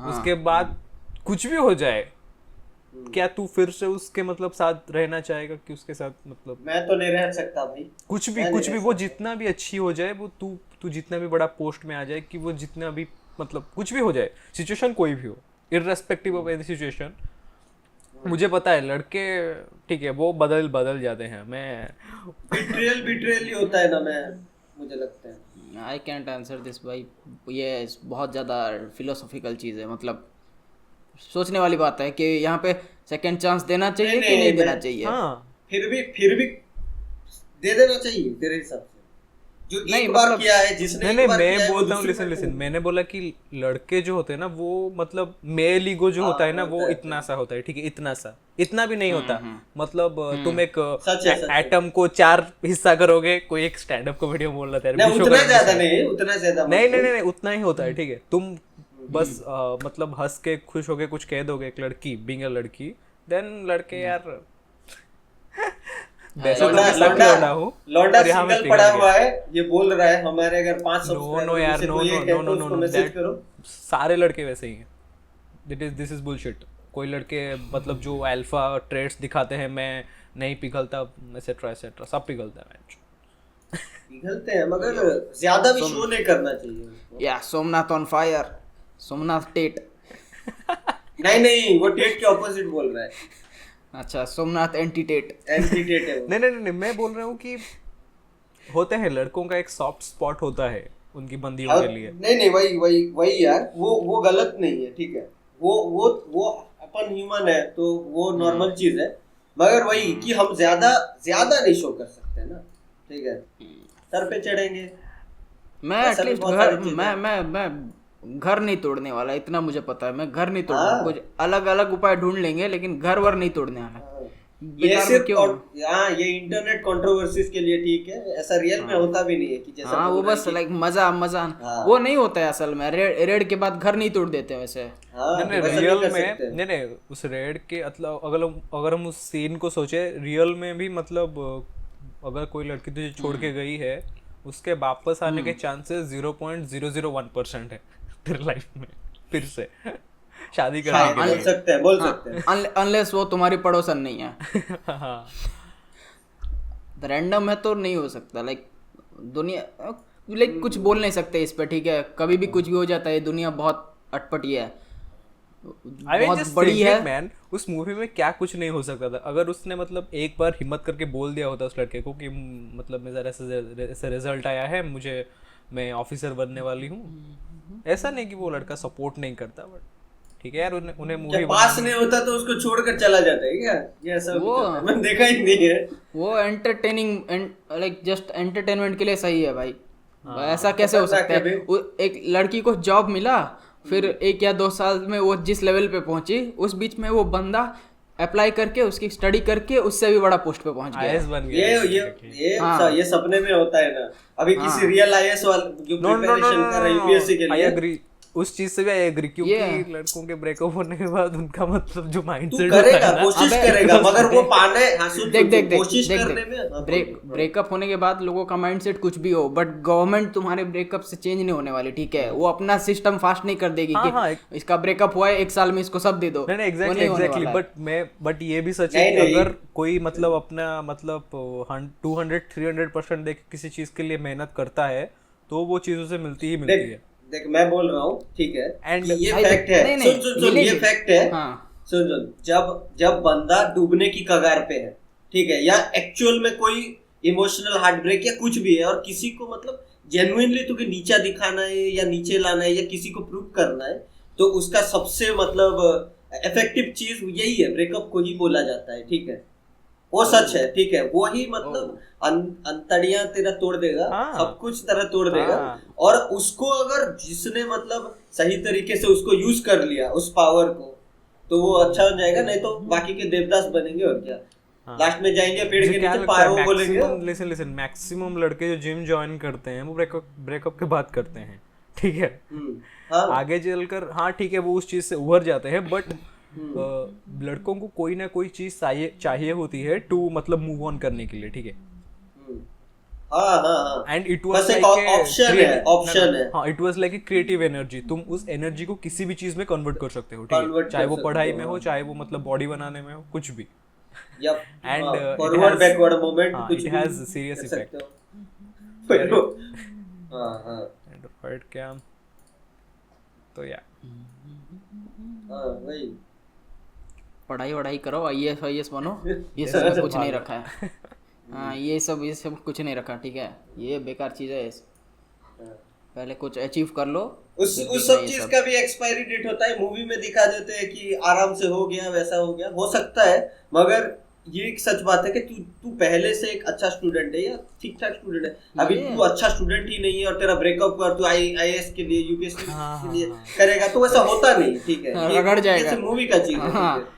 उसके बाद कुछ भी हो जाए, क्या तू फिर से उसके मतलब साथ रहना चाहेगा कि उसके साथ, मतलब मैं तो नहीं रह सकता भाई, कुछ भी वो जितना भी अच्छी हो जाए, वो तू जितना भी बड़ा पोस्ट में आ जाए, कि वो जितना भी मतलब कुछ भी हो जाए, सिचुएशन कोई भी हो, इररेस्पेक्टिव ऑफ एनी सिचुएशन, मुझे पता है लड़के, ठीक है, वो बदल जाते हैं। मैं बिट्रेयल ही होता है ना, मुझे लगता है। आई कैंट आंसर दिस भाई, ये बहुत ज़्यादा फिलोसॉफिकल चीज़ है, मतलब सोचने वाली बात है कि यहाँ पे सेकंड चांस देना चाहिए कि नहीं देना चाहिए। हाँ, फिर भी दे देना चाहिए तेरे हिसाब से, जो एक बार किया है जिसने। नहीं मैं बोलता हूँ, लिसन, मैंने बोला कि लड़के जो होते हैं ना, वो मतलब मेल ईगो जो होता है ना, वो इतना सा होता है, ठीक है, इतना भी नहीं होता, मतलब तुम एक एटम को 4 हिस्सा करोगे, कोई एक स्टैंड अप कॉमेडी बोल रहा था, उतना ज्यादा नहीं उतना ही होता है, ठीक है, तुम बस मतलब हंस के खुश होके कुछ कह दोगे एक लड़की, बीइंग अ लड़की, देन लड़के यार वैसे तो लौंडा मैं सच लौंडा लौंडा हूँ लौंडा और यहाँ मैं सिंगल पिघल पड़ा गया। हुआ है, ये बोल रहा है हमारे अगर 5 नो नो सब्सक्राइबर में यार, से नो कोई नो एक है नो तो नो उसको नो, मैसेज दैट करो। सारे लड़के वैसे ही हैं। This is bullshit. कोई लड़के मतलब जो अल्फा ट्रेड्स दिखाते हैं, मैं नहीं पिघलता एसेट्रा एसेट्रा, सब पिघलता है मैच। पिघलते हैं मगर ज्यादा भी शो नहीं करना चाहिए उसको। या Somnath on fire, Somnath Tate. नहीं नहीं, वो टेट के ऑपोजिट बोल रहा है, अच्छा, Somnath anti Tate. Anti Tate है वो। नहीं नहीं नहीं, मैं बोल रहा हूँ कि होते हैं लड़कों का एक सॉफ्ट स्पॉट होता है उनकी बंदियों अब के लिए। नहीं नहीं, वही वही वही यार, वो गलत नहीं है, ठीक है, वो अपन ह्यूमन है तो वो नॉर्मल चीज है, मगर वही कि हम ज्यादा ज्यादा नहीं शो कर सकते ना, ठीक है, सर पे चढ़ेंगे। मैं ऐसा भी एटलीस्ट बहुत घर सारी चीजें मैं घर नहीं तोड़ने वाला, इतना मुझे पता है। मैं घर नहीं हाँ। तोड़ूंगा, कुछ अलग अलग उपाय ढूंढ लेंगे, लेकिन घर वर नहीं तोड़ने वाला। ये बेकार में सिर्फ क्यों? हाँ, ये इंटरनेट कंट्रोवर्सीज के लिए ठीक है, ऐसा रियल में होता भी नहीं है कि जैसा हाँ, वो बोल रहा है बस कि- लाइक मजा हाँ। वो नहीं होता है असल में। रेड के बाद घर नहीं तोड़ देते वैसे। हाँ, नहीं वैसा रियल कर में सकते। नहीं नहीं, उस रेड के मतलब अगर हम उस सीन को सोचे रियल में भी, मतलब अगर कोई लड़की तुझे छोड़ के गई है, उसके वापस आने के चांसेस 0.001% है तेरे लाइफ में फिर से शादी करने हाँ, के बोल लिए। सकते हैं, बोल सकते हैं। अनलेस वो तुम्हारी पड़ोसन नहीं है। हाँ रैंडम है तो नहीं हो सकता। लाइक दुनिया लाइक कुछ बोल नहीं सकते इस पे, ठीक है, कभी भी कुछ भी हो जाता है। दुनिया बहुत अटपटी है, आई मीन बहुत जस्ट बड़ी है। मैन, उस मूवी में क्या कुछ नहीं हो सकता था अगर उसने मतलब एक बार हिम्मत करके बोल दिया होता उस लड़के को कि मतलब मेरा ऐसा रिजल्ट आया है, मैं ऑफिसर बनने वाली हूँ। ऐसा नहीं कि वो लड़का सपोर्ट नहीं करता, बट ठीक है यार, उन्हें मूवी जब पास नहीं होता तो उसको छोड़कर चला जाता है क्या? ये ऐसा भी वो- करता है? मैंने देखा ही नहीं है। वो एंटरटेनिंग लाइक जस्ट एंटरटेनमेंट के लिए सही है भाई। ऐसा कैसे हो सकता है? एक लड़की को जॉब मिला, फिर 1 या 2 साल में वो जिस लेवल पे पहुंची, उस बीच में वो बंदा अप्लाई करके उसकी स्टडी करके उससे भी बड़ा पोस्ट पे पहुंच गया। आईएएस बन गया। ये सपने में होता है ना। अभी किसी रियल आईएएस वाले जो नो नो नो प्रिपरेशन कर रहे हैं यूपीएससी के आई लिए, एग्री, उस चीज से भी आई एग्री, क्योंकि Yeah. लड़कों के ब्रेकअप होने के बाद उनका मतलब जो तू माइंडसेट करेगा, कोशिश अबे, करेगा, मगर वो पाने हाँ, सुन, देख देख देख कोशिश देख करने में हाँ, ब्रेकअप होने के बाद लोगों का माइंडसेट कुछ भी हो, बट गवर्नमेंट तुम्हारे ब्रेकअप से चेंज नहीं होने वाली, ठीक है। वो अपना सिस्टम फास्ट नहीं कर देगी हाँ, हाँ, कि इसका ब्रेकअप हुआ है 1 साल में इसको सब दे दो। नहीं वो नहीं होने एग्जैक्टली, वाला है। बट ये भी सच है नहीं, कि नहीं। अगर कोई मतलब अपना मतलब 200-300% देख किसी चीज के लिए मेहनत करता है तो वो चीज उसे मिलती ही मिलती है। देख मैं बोल रहा हूँ, ठीक है, And- कि ये भाई, फैक्ट है। नहीं, सुन ये मिलेगी। फैक्ट है। हाँ, सुन जब बंदा डूबने की कगार पे है, ठीक है, या एक्चुअल में कोई इमोशनल हार्ट ब्रेक या कुछ भी है, और किसी को मतलब जेन्युइनली तुझे नीचा दिखाना है या नीचे लाना है या किसी को प्रूव करना है, तो उसका सबसे मतलब इफेक्टिव चीज यही है, ब्रेकअप को ही बोला जाता है, ठीक है, वो सच है, ठीक है, वो ही मतलब अंतड़ियां तेरा तोड़ देगा, हाँ। सब कुछ तेरा तोड़ देगा। हाँ। और उसको अगर जिसने मतलब सही तरीके से उसको यूज कर लिया उस पावर को, तो वो अच्छा हो जाएगा, नहीं तो बाकी के देवदास बनेंगे और क्या, लास्ट में जाएंगे पेड़ के नीचे पारो बोलेंगे। लिसन मैक्सिमम लड़के जो जिम ज्वाइन करते हैं वो ब्रेकअप के बाद करते हैं, ठीक है। हाँ, आगे चलकर हाँ ठीक है वो उस चीज से उभर जाते हैं, बट लड़कों को कोई ना कोई चीज चाहिए होती है टू मतलब मूव ऑन करने के लिए, ठीक है। हाँ हाँ, एंड इट बस वाज एक लाइक ऑप्शन है। हाँ, it was like a creative energy. तुम उस एनर्जी को किसी भी चीज में कन्वर्ट कर सकते हो, ठीक है, Convert चाहे कर वो सकते पढ़ाई हो, में हो, चाहे वो मतलब बॉडी बनाने में हो, कुछ भी। Yep, And, हाँ, it forward has- backward movement हाँ, कुछ it भी has serious कर effect. सकते हो। पर हाँ हाँ एंड हर्ट क्या, तो या हाँ, वही पढ़ाई करो, IAS बनो, ये सब में कुछ नहीं रखा है। हाँ, ये सब कुछ नहीं रखा, ठीक है, ये बेकार चीज़ है। पहले कुछ अचीव कर लो, उस सब चीज का भी एक्सपायरी डेट होता है। मूवी में दिखा देते हैं कि आराम से हो गया, वैसा हो गया, हो सकता है, मगर ये एक सच बात है कि तू पहले से एक अच्छा स्टूडेंट है या ठीक ठाक स्टूडेंट है, अभी तू अच्छा स्टूडेंट ही नहीं है और तेरा ब्रेकअप कर तू IAS के लिए यूपीएससी के लिए करेगा, तो वैसा होता नहीं, ठीक है, ये रगड़ जाएगा। मूवी का चीज है, ठीक है।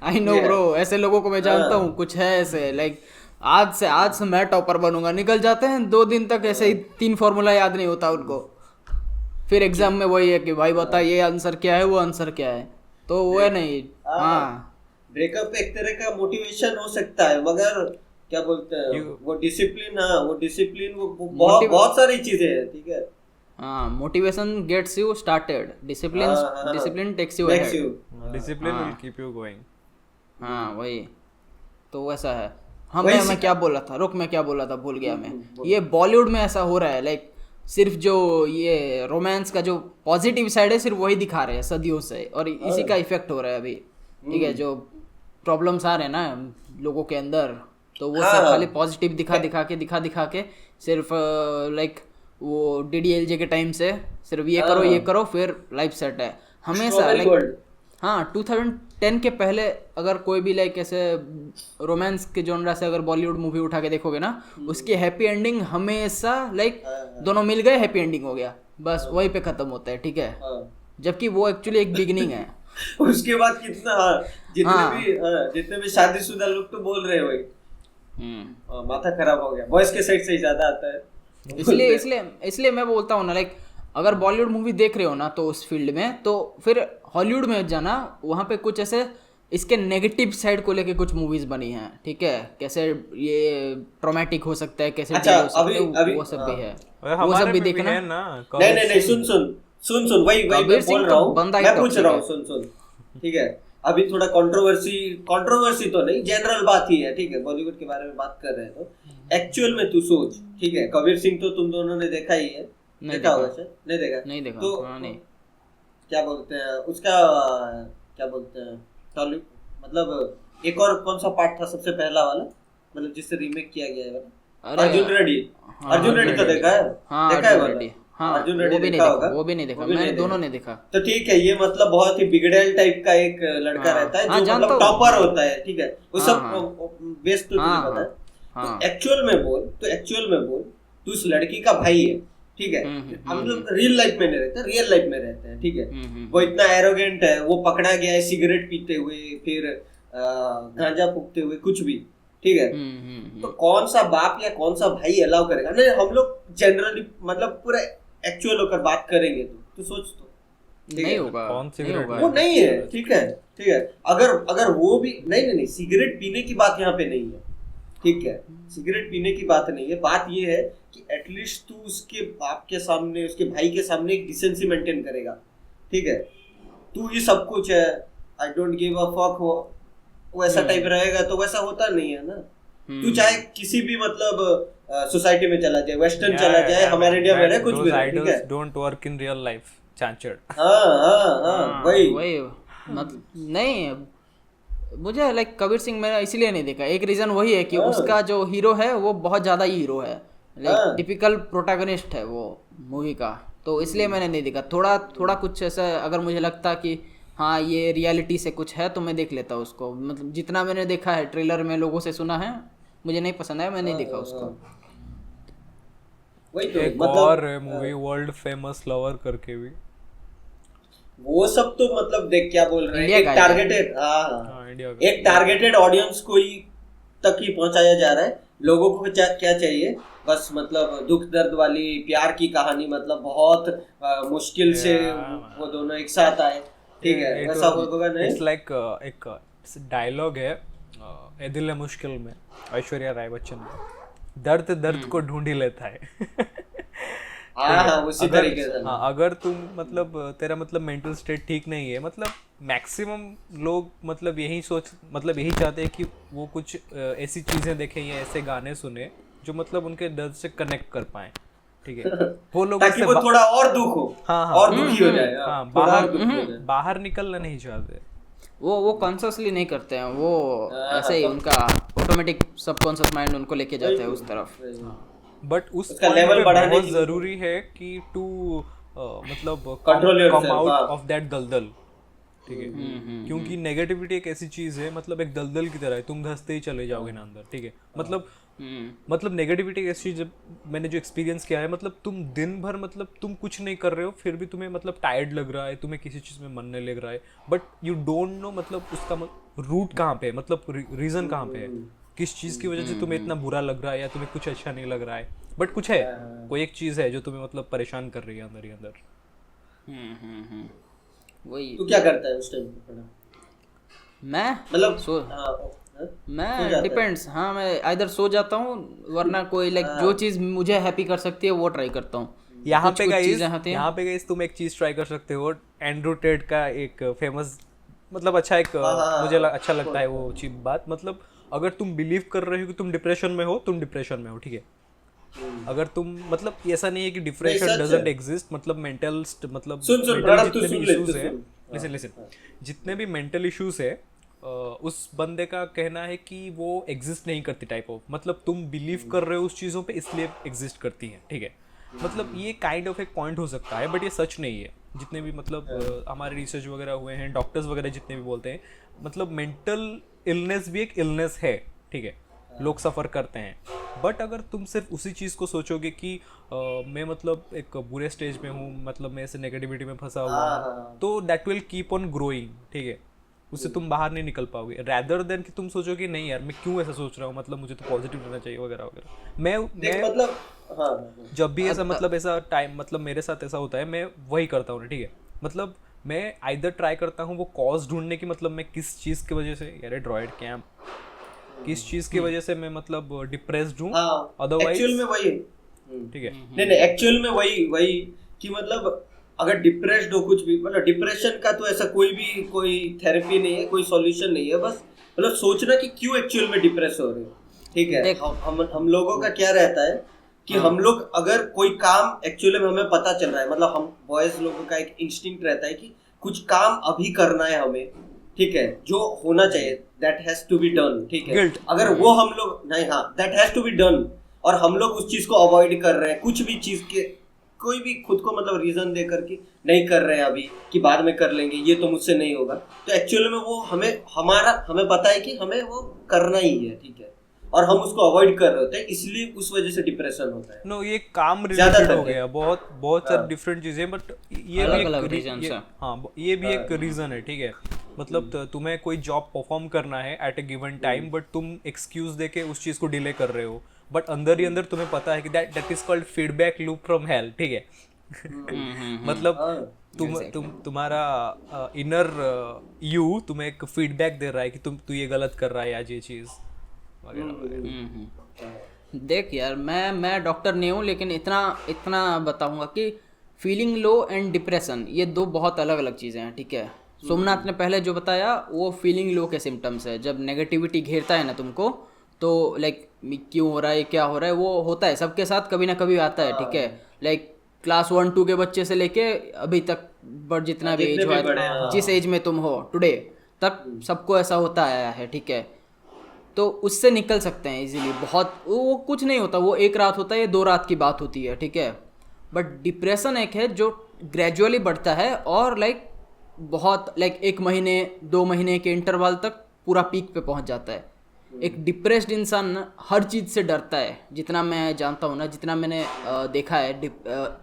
आई नो ब्रो, ऐसे लोगों को मैं जानता हूँ, कुछ है ऐसे लाइक आज से मैं टॉपर बनूंगा, निकल जाते हैं 2 दिन तक ऐसे ही 3 फॉर्मूला याद नहीं होता उनको, फिर एग्जाम में वही है कि भाई बता ये आंसर क्या है, वो आंसर क्या है, तो वो है नहीं। हाँ, ब्रेकअप एक तरह का मोटिवेशन हो सकता है, मगर क्या बोलते हैं You- वो डिसिप्लिन, हाँ वो डिसिप्लिन, वो बहुत बहुत सारी चीजें हैं, ठीक है। हाँ, motivation gets you started, discipline हाँ। Discipline takes you Makes ahead. you- discipline will keep you going. हाँ वही तो वैसा है। हाँ वही मैं क्या बोल रहा था, रुक मैं क्या बोल रहा था भूल गया मैं। ये बॉलीवुड में ऐसा हो रहा है, लाइक सिर्फ जो ये रोमांस का जो पॉजिटिव साइड है सिर्फ वही दिखा रहे हैं सदियों से, और इसी का इफेक्ट हो रहा है अभी, ठीक है। जो प्रॉब्लम्स आ रहे हैं ना लोगों के अंदर, तो वो सब खाली पॉजिटिव दिखा के सिर्फ लाइक वो DDLJ के टाइम से सिर्फ ये करो फिर लाइफ सेट है हमेशा। Strawberry like Gold। हाँ 2010 के पहले अगर कोई भी लाइक ऐसे रोमांस के जॉनरा से अगर बॉलीवुड मूवी उठा के देखोगे ना, उसकी हैप्पी एंडिंग हमेशा लाइक दोनों मिल गए हैप्पी एंडिंग हो गया, बस वहीं पे खत्म होता है, ठीक है। हाँ। जबकि वो एक्चुअली एक बिगिनिंग है। उसके बाद कितना, जितने भी शादीशुदा लोग तो बोल रहे हैं वही, माथा खराब हो गया, बॉयज के साइड से ही ज्यादा आता है। इसलिए मैं बोलता हूँ ना, लाइक अगर बॉलीवुड मूवी देख रहे हो ना तो उस फील्ड में, तो फिर हॉलीवुड में जाना, वहाँ पे कुछ ऐसे इसके नेगेटिव साइड को लेके कुछ मूवीज बनी हैं, ठीक है। कैसे ये ट्रॉमेटिक हो सकता है, कैसे अच्छा, हो सकते हैं, अभी वो सब भी है, वो हमारे सब भी में भी देखना। है ना। नहीं सुन वही मैं कबीर बोल सिंह रहा तो हूँ, बंदा ही मैं पूछ toxic रहा है। हूँ, सुन ठीक है। अभी थोड़ा कंट्रोवर्सी तो नहीं, जनरल बात ही है, ठीक है। बॉलीवुड के बारे में बात कर रहे हैं तो एक्चुअल में तू सोच, ठीक है। कबीर सिंह तो तुम दोनों ने देखा ही है, देखा होगा शायद, नहीं देखा तो नहीं। क्या बोलते हैं उसका, क्या बोलते हैं टॉलीवुड, मतलब एक और कौन सा पार्ट था सबसे पहला वाला, मतलब जिससे रीमेक किया गया है वाला, अर्जुन रेड्डी तो देखा है, देखा है वाला? हाँ, अर्जुन वो रेड्डी भी नहीं देखा देखा, होगा, वो भी नहीं देखा, वो भी मैंने नहीं दोनों देखा। ने देखा। तो ठीक है, ये मतलब बहुत ही बिगड़ेल टाइप का एक लड़का हाँ, रहता है हाँ, जो जानता मतलब हूँ। टॉपर होता है, ठीक है। वो हाँ, सब बेस्ट तो तुझे हाँ, पता है। हाँ। तो एक्चुअल में बोल तू उस लड़की का भाई है, ठीक है। हम लोग रियल लाइफ में नहीं रहते हैं, ठीक है। वो इतना एरोगेंट है, वो पकड़ा गया है सिगरेट पीते हुए, फिर गांजा फूकते हुए, कुछ भी, ठीक है। तो कौन सा बाप या कौन सा भाई अलाउ करेगा? नहीं, हम लोग जनरली मतलब पूरा एक्चुअल होकर बात करेंगे तो सोच तो, ठीक नहीं है? होगा, कौन नहीं सिगरेट होगा। वो नहीं है, ठीक है। अगर वो भी नहीं, सिगरेट पीने की बात यहाँ पे नहीं है, ठीक है। सिगरेट पीने की बात नहीं है, बात ये है कि एटलीस्ट तू उसके बाप के सामने, उसके भाई के सामने एक डिसेंसी मेंटेन करेगा, ठीक है। तू ये सब कुछ है, I don't give a fuck, वैसा टाइप रहेगा तो वैसा होता नहीं है ना। तू चाहे किसी भी मतलब सोसाइटी में चला जाए, वेस्टर्न चला जाए, हमारे इंडिया में रहे, कुछ भी रहे, ठीक है। Don't work in real life, चांचड़। हाँ, वही मतलब नहीं, मुझे लाइक कबीर सिंह मैंने इसीलिए नहीं देखा, एक रीजन वही है कि उसका जो हीरो है वो बहुत ज्यादा ही हीरो है, लाइक टिपिकल प्रोटैगनिस्ट है वो मूवी का, तो इसलिए मैंने नहीं देखा। थोड़ा कुछ ऐसा अगर मुझे लगता कि हाँ ये रियलिटी से कुछ है तो मैं देख लेता उसको। मतलब जितना मैंने देखा है ट्रेलर में, लोगों से सुना है, मुझे नहीं पसंद आया, मैं नहीं देखा उसको। वही तो एक मतलब और मूवी वर्ल्ड फेमस लवर करके भी, वो सब तो मतलब देख क्या बोल रहे हैं, इंडिया एक का है टारगेटेड, हाँ, इंडिया का। एक टारगेटेड ऑडियंस को ही तक ही पहुंचाया जा रहा है। लोगों को क्या चाहिए, बस मतलब दुख दर्द वाली प्यार की कहानी, मतलब बहुत मुश्किल से वो दोनों एक साथ आए, ठीक है, वैसा होगा नहीं। इट्स लाइक एक डायलॉग है ए दिल है मुश्किल में, ऐश्वर्या राय बच्चन का, दर्द को ढूंढ ही लेता है। हाँ, उसी तरीके से। हाँ, अगर तुम मतलब तेरा मतलब मेंटल स्टेट ठीक नहीं है, मतलब मैक्सिमम लोग मतलब यही चाहते हैं कि वो कुछ ऐसी चीजें देखें या ऐसे गाने सुने जो मतलब उनके दर्द से कनेक्ट कर पाए, ठीक है। वो लोग ताकि वो थोड़ा और दुख हो, हाँ, और दुखी हो जाए, हाँ, थोड़ा और दुखी हो जाए। बाहर निकलना नहीं चाहते। वो कॉन्शियसली नहीं करते हैं, वो ऐसे ही उनका ऑटोमेटिक सबकॉन्शियस माइंड उनको लेके जाता है उस तरफ। बट उस उसका point लेवल पे बढ़ाने बहुत के लिए जरूरी है कि टू मतलब Control कम yourself, आउट हाँ। ऑफ दैट दलदल, ठीक है। क्योंकि नेगेटिविटी एक ऐसी चीज है, मतलब एक दलदल की तरह है, तुम धंसते ही चले जाओगे ना अंदर, ठीक है। मतलब नेगेटिविटी एक ऐसी चीज, मैंने जो एक्सपीरियंस किया है, मतलब तुम दिन भर मतलब तुम कुछ नहीं कर रहे हो, फिर भी तुम्हें मतलब टायर्ड लग रहा है, तुम्हें किसी चीज में मन नहीं लग रहा है, बट यू डोंट नो मतलब उसका रूट कहाँ पे है, मतलब रीजन कहाँ पे है, किस चीज की वजह से तुम्हें इतना बुरा लग रहा है या तुम्हें कुछ अच्छा नहीं लग रहा है, बट कुछ है, कोई एक चीज है जो तुम्हें मतलब परेशान कर रही है अंदर ही अंदर। वही तू क्या करता है उस टाइम पे? मैं मतलब सो हाँ? सो मैं जाता है। डिपेंड्स, हाँ मैं इधर सो जाता हूँ, वरना कोई लाइक जो चीज़ मुझे हैप्पी कर सकती है वो ट्राई करता हूँ। यहाँ कुछ पे कुछ गाइस, चीज़ें होती हैं। यहाँ पे गाइस तुम एक चीज ट्राई कर सकते हो। एंड्रू टेड का एक फेमस, मतलब अच्छा एक हाँ हाँ मुझे हाँ, अच्छा लगता है quote, वो चीज बात। मतलब अगर तुम बिलीव कर रहे हो कि तुम डिप्रेशन में हो, तुम डिप्रेशन में हो, ठीक है। अगर तुम मतलब ऐसा नहीं है कि नहीं डिप्रेशन सच है। डजंट एग्जिस्ट, मतलब मेंटल मतलब सुन मेंटली प्रणव, तू जितने भी सुन ले, इश्यूज तू है, सुन। लिसन हाँ, लिसन, हाँ। जितने भी मेंटल इश्यूज है उस बंदे का कहना है कि वो एग्जिस्ट नहीं करती टाइप ऑफ, मतलब तुम बिलीव कर रहे हो उस चीज़ों पे इसलिए एग्जिस्ट करती हैं, ठीक है। मतलब ये काइंड ऑफ एक पॉइंट हो सकता है, बट ये सच नहीं है। जितने भी मतलब हमारे रिसर्च वगैरह हुए हैं, डॉक्टर्स वगैरह जितने भी बोलते हैं, मतलब मेंटल इलनेस भी एक इलनेस है, ठीक है। लोग सफ़र करते हैं, बट अगर तुम सिर्फ उसी चीज़ को सोचोगे कि मैं मतलब एक बुरे स्टेज में हूँ, मतलब मैं ऐसे नेगेटिविटी में फंसा हुआ हाँ हूँ, हाँ तो that will keep on growing, ठीक है। उससे तुम बाहर नहीं निकल पाओगे, रैदर देन कि तुम सोचो कि नहीं यार मैं क्यों ऐसा सोच रहा हूँ, मतलब मुझे तो पॉजिटिव रहना चाहिए वगैरह वगैरह। देख मैं मतलब, हाँ हाँ, जब भी ऐसा मतलब ऐसा टाइम, मतलब मेरे साथ ऐसा होता है, मैं वही करता हूँ ना, ठीक है। मतलब मैं आइदर ट्राई करता हूँ वो कॉज ढूंढने की, मतलब मैं किस चीज़ की वजह से, यार ड्रॉइड कैंप, किस चीज़ की वजह से मैं मतलब डिप्रेस्ड हूँ, हाँ एक्चुअल अदरवाइज, में वही। ठीक है। नहीं नहीं, एक्चुअल में वही वही कि मतलब अगर डिप्रेस्ड हो कुछ भी, मतलब डिप्रेशन का तो ऐसा कोई थेरेपी नहीं है, कोई सॉल्यूशन नहीं है। बस मतलब सोचना कि क्यों एक्चुअल में डिप्रेस हो रहे हो, ठीक है। देख, हम लोगों का क्या रहता है कि हम लोग अगर कोई काम एक्चुअली में हमें पता चल रहा है, मतलब हम बॉयज लोगों का एक इंस्टिंक्ट रहता है कि कुछ काम अभी करना है हमें, ठीक है, जो होना चाहिए, that has to be done, ठीक है। गिल्ट, अगर वो हम लोग नहीं, हाँ that has to be done, और हम लोग उस चीज को अवॉइड कर रहे हैं, कुछ भी चीज के कोई भी खुद को मतलब रीजन दे करके नहीं कर रहे हैं अभी, कि बाद में कर लेंगे, ये तो मुझसे नहीं होगा, तो एक्चुअली में वो हमें पता है कि हमें वो करना ही है, ठीक है, और हम उसको अवॉइड कर रहे होते हैं, इसलिए उस वजह से डिप्रेशन होता है नो ये काम ज्यादातर रिलेटेड हो के। गया, बहुत बहुत हाँ सारी डिफरेंट चीजें, बट ये भी अलग एक अलग रीजन्स हैं। हाँ ये भी एक रीजन है, ठीक है। मतलब तुम्हें कोई जॉब परफॉर्म करना है at a given time, but तुम एक्सक्यूज देके उस चीज को डिले कर रहे हो, बट अंदर ही अंदर तुम्हें पता है कि that is called feedback loop from hello, ठीक है। मतलब हाँ तुम्हारा इनर यू तुम्हें एक फीडबैक दे रहा है कि तू ये गलत कर रहा है आज ये चीज वगैरह वगैरह। देख यार, मैं डॉक्टर नहीं हूँ, लेकिन इतना इतना बताऊंगा कि फीलिंग लो एंड डिप्रेशन ये दो बहुत अलग अलग चीज़ें हैं, ठीक है। सोमनाथ ने पहले जो बताया वो फीलिंग लो के सिम्टम्स है। जब नेगेटिविटी घेरता है ना तुमको, तो लाइक क्यों हो रहा है, क्या हो रहा है, वो होता है सबके साथ, कभी ना कभी आता है, ठीक है। लाइक क्लास 1-2 के बच्चे से लेके अभी तक, बट जितना भी एज जितने हुआ भी बड़े हैं, है, जिस एज में तुम हो टुडे तक, सबको ऐसा होता आया है, ठीक है। तो उससे निकल सकते हैं इजीली, बहुत वो कुछ नहीं होता, वो एक रात होता है या 2 रात की बात होती है, ठीक है। बट डिप्रेशन एक है जो ग्रेजुअली बढ़ता है, और लाइक बहुत लाइक 1 महीने 2 महीने के इंटरवल तक पूरा पीक पे पहुंच जाता है। एक डिप्रेस्ड इंसान हर चीज़ से डरता है, जितना मैं जानता हूँ ना, जितना मैंने देखा है,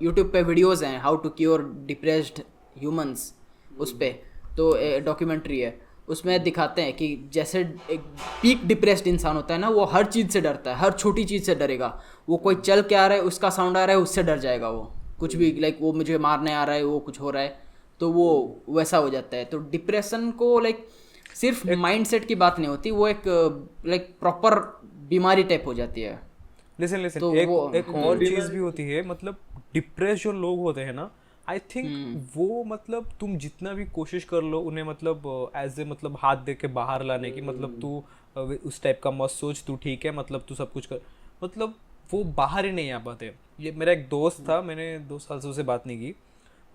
यूट्यूब पे वीडियोज़ हैं how to cure depressed humans, उस पे तो डॉक्यूमेंट्री है, उसमें दिखाते हैं कि जैसे एक पीक डिप्रेस्ड इंसान होता है ना, वो हर चीज़ से डरता है, हर छोटी चीज़ से डरेगा। वो कोई चल के आ रहा है, उसका साउंड आ रहा है, उससे डर जाएगा वो, कुछ भी लाइक वो मुझे मारने आ रहा है, वो कुछ हो रहा है, तो वो वैसा हो जाता है। तो डिप्रेशन को लाइक सिर्फ माइंडसेट की बात नहीं होती, वो एक लाइक प्रॉपर बीमारी टाइप हो जाती है। लिसन लिसन, तो एक और चीज भी होती है, मतलब डिप्रेस जो लोग होते हैं ना, आई थिंक वो मतलब तुम जितना भी कोशिश कर लो उन्हें मतलब एज ए मतलब हाथ दे के बाहर लाने की, मतलब तू उस टाइप का मत सोच, तू ठीक है, मतलब तू सब कुछ कर, मतलब वो बाहर ही नहीं आ पाते। ये मेरा एक दोस्त था, मैंने 2 साल से उससे बात नहीं की,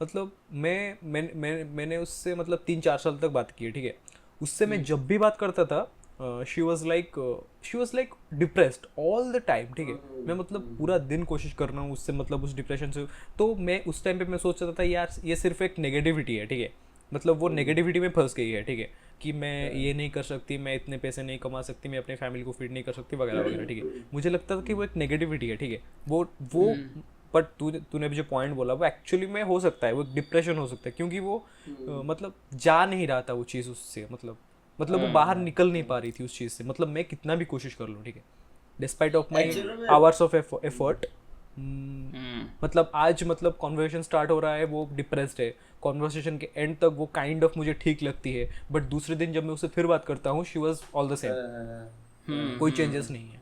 मतलब मैंने उससे मतलब 3-4 साल तक बात की है, ठीक है। उससे मैं जब भी बात करता था, she was like depressed all the time, ठीक है। मैं मतलब पूरा दिन कोशिश कर रहा हूँ उससे मतलब उस डिप्रेशन से, तो मैं उस टाइम पे मैं सोचता था यार ये सिर्फ एक नेगेटिविटी है, ठीक है। मतलब वो नेगेटिविटी में फंस गई है, ठीक है, कि मैं ये नहीं कर सकती, मैं इतने पैसे नहीं कमा सकती, मैं अपनी फैमिली को फीड नहीं कर सकती वगैरह वगैरह, ठीक है। मुझे लगता था कि वो एक नेगेटिविटी है, ठीक है। वो बट तूने भी जो पॉइंट बोला वो एक्चुअली में हो सकता है, वो डिप्रेशन हो सकता है, क्योंकि वो मतलब जा नहीं रहा था वो चीज़ उससे, मतलब वो बाहर निकल नहीं पा रही थी उस चीज़ से। मतलब मैं कितना भी कोशिश कर लूँ, ठीक है, despite of my hours of effort, मतलब आज मतलब कॉन्वर्सेशन स्टार्ट हो रहा है, वो डिप्रेस्ड है, कॉन्वर्सेशन के एंड तक वो काइंड ऑफ मुझे ठीक लगती है, बट दूसरे दिन जब मैं उससे फिर बात करता हूँ she was all the same, कोई चेंजेस नहीं है,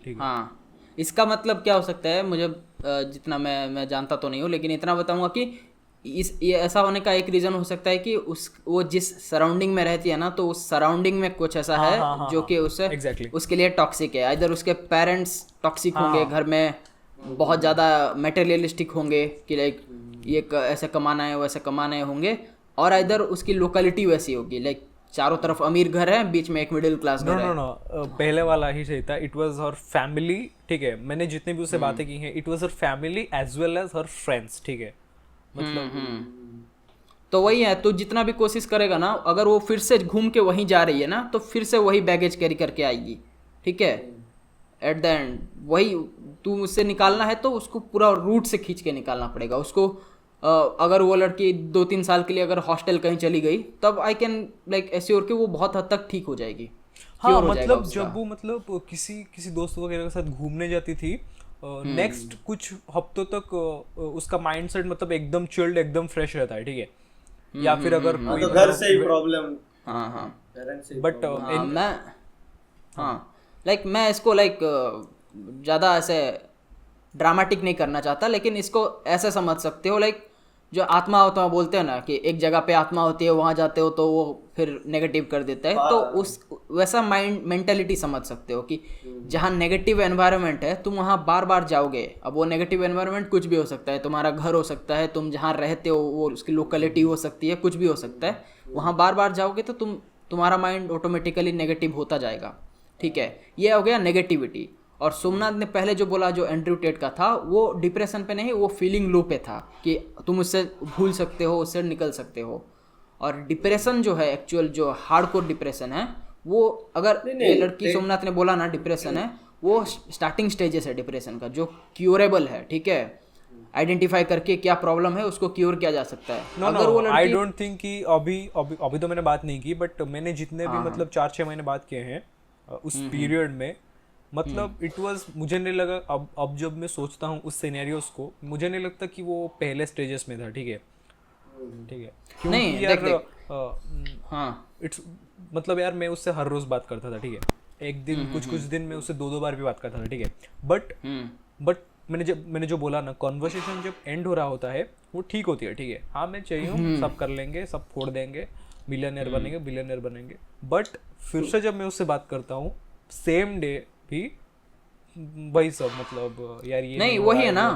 ठीक है। हाँ, इसका मतलब क्या हो सकता है, मुझे जितना मैं जानता तो नहीं हूँ, लेकिन इतना बताऊंगा कि ये ऐसा होने का एक रीज़न हो सकता है कि वो जिस सराउंडिंग में रहती है ना, तो उस सराउंडिंग में कुछ ऐसा है जो कि उसे exactly. उसके लिए टॉक्सिक है। इधर उसके पेरेंट्स टॉक्सिक होंगे, घर में बहुत ज़्यादा मटेरियलिस्टिक होंगे कि लाइक ये ऐसे कमाना है वैसे कमाना है होंगे, और इधर उसकी लोकेलिटी वैसी होगी, लाइक चारों तरफ अमीर घर है, बीच में एक मिडिल क्लास घर है। नो पहले वाला ही सही था, इट वाज हर फैमिली, ठीक है। मैंने जितने भी उससे बातें की हैं, it was her family as well as her friends, ठीक है। मतलब तो वही है, तो जितना भी कोशिश करेगा ना, अगर वो फिर से घूम के वहीं जा रही है ना, तो फिर से वही बैगेज कैरी करके आएगी, ठीक है। एट द एंड वही तू उससे निकालना है तो उसको पूरा रूट से खींच के निकालना पड़ेगा उसको। अगर वो लड़की 2-3 साल के लिए अगर हॉस्टल कहीं चली गई, तब आई कैन लाइक एश्योर कि वो बहुत हद तक ठीक हो जाएगी। हाँ, मतलब जब वो मतलब किसी दोस्त वगैरह के साथ घूमने जाती थी, नेक्स्ट कुछ हफ्तों तक उसका माइंडसेट मतलब एकदम चिल्ड, एकदम फ्रेश रहता है, ठीक है। या फिर अगर कोई तो घर से ही प्रॉब्लम, हाँ बट मैं इसको लाइक ज़्यादा ऐसे ड्रामेटिक नहीं करना चाहता, लेकिन इसको ऐसे समझ सकते हो, लाइक जो आत्मा होता है बोलते हैं ना कि एक जगह पे आत्मा होती है, वहाँ जाते हो तो वो फिर नेगेटिव कर देता है, तो उस वैसा मेंटेलिटी समझ सकते हो कि जहाँ नेगेटिव एनवायरनमेंट है तुम वहाँ बार बार जाओगे। अब वो नेगेटिव एनवायरनमेंट कुछ भी हो सकता है, तुम्हारा घर हो सकता है, तुम जहाँ रहते हो वो उसकी लोकेलिटी हो सकती है, कुछ भी हो सकता है। वहाँ बार बार जाओगे तो तुम्हारा माइंड ऑटोमेटिकली नेगेटिव होता जाएगा, ठीक है। ये हो गया नेगेटिविटी। और सोमनाथ ने पहले जो बोला, जो एंड्रयू टेट का था, वो डिप्रेशन पे नहीं, वो फीलिंग लो पे था कि तुम उससे भूल सकते हो, उससे निकल सकते हो। और डिप्रेशन जो है, एक्चुअल जो हार्डकोर डिप्रेशन है, वो अगर ये लड़की सोमनाथ ने बोला ना डिप्रेशन है, वो स्टार्टिंग स्टेजेस है डिप्रेशन का, जो क्यूरेबल है, ठीक है। आइडेंटिफाई करके क्या प्रॉब्लम है उसको क्योर किया जा सकता है। अगर वो लड़की, आई डोंट थिंक कि अभी तो मैंने बात नहीं की, बट मैंने जितने भी मतलब 4-6 महीने बात किए हैं उस पीरियड में, मतलब इट वाज, मुझे नहीं लगा, अब जब मैं सोचता हूँ उस सिनेरियोस को, मुझे नहीं लगता कि वो पहले स्टेजेस में था, ठीक है, ठीक है। नहीं यार हाँ, इट्स मतलब यार मैं उससे हर रोज बात करता था, ठीक है। एक दिन कुछ दिन में उससे 2-2 बार भी बात करता था, ठीक है। बट मैंने जो बोला ना, कॉन्वर्सेशन जब एंड हो रहा होता है वो ठीक होती है, ठीक है। हाँ, मैं चाहिए हूँ, सब कर लेंगे, सब फोड़ देंगे, बिलियनर बनेंगे, बट फिर से जब मैं उससे बात करता हूँ सेम डे भी वही सब, मतलब यार ये नहीं वही है ना,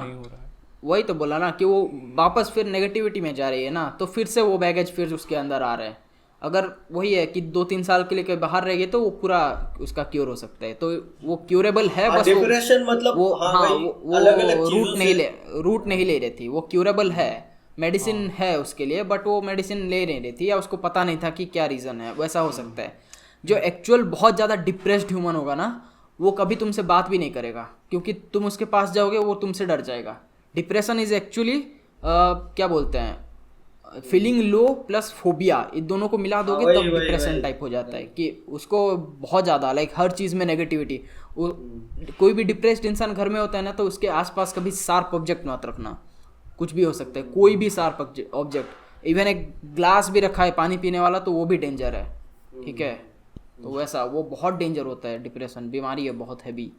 वही तो बोला ना कि वो वापस फिर नेगेटिविटी में जा रही है ना, तो फिर से वो बैगेज फिर उसके अंदर आ रहा है। अगर वही है कि 2-3 साल के लिए कहीं बाहर रहेगी तो वो पूरा उसका क्योर हो सकता है, तो वो क्यूरेबल है। बस डिप्रेशन मतलब वो रूट नहीं ले रही थी, वो क्यूरेबल है, मेडिसिन है उसके लिए, बट वो मेडिसिन ले नहीं रही थी, या उसको पता नहीं था कि क्या रीज़न है, वैसा हो सकता है। जो एक्चुअल बहुत ज़्यादा डिप्रेस्ड ह्यूमन होगा ना, वो कभी तुमसे बात भी नहीं करेगा, क्योंकि तुम उसके पास जाओगे वो तुमसे डर जाएगा। डिप्रेशन इज एक्चुअली क्या बोलते हैं, फीलिंग लो प्लस फोबिया, इन दोनों को मिला दोगे तब डिप्रेशन टाइप हो जाता है, कि उसको बहुत ज़्यादा लाइक हर चीज़ में नेगेटिविटी। कोई भी डिप्रेस्ड इंसान घर में होता है ना, तो उसके आसपास कभी शार्प ऑब्जेक्ट मत रखना, कुछ भी हो सकता है, कोई भी शार्प ऑब्जेक्ट, इवन एक ग्लास भी रखा है पानी पीने वाला तो वो भी डेंजर है, ठीक है। तो वैसा वो बहुत डेंजर होता है, डिप्रेशन बीमारी है बहुत हैवी,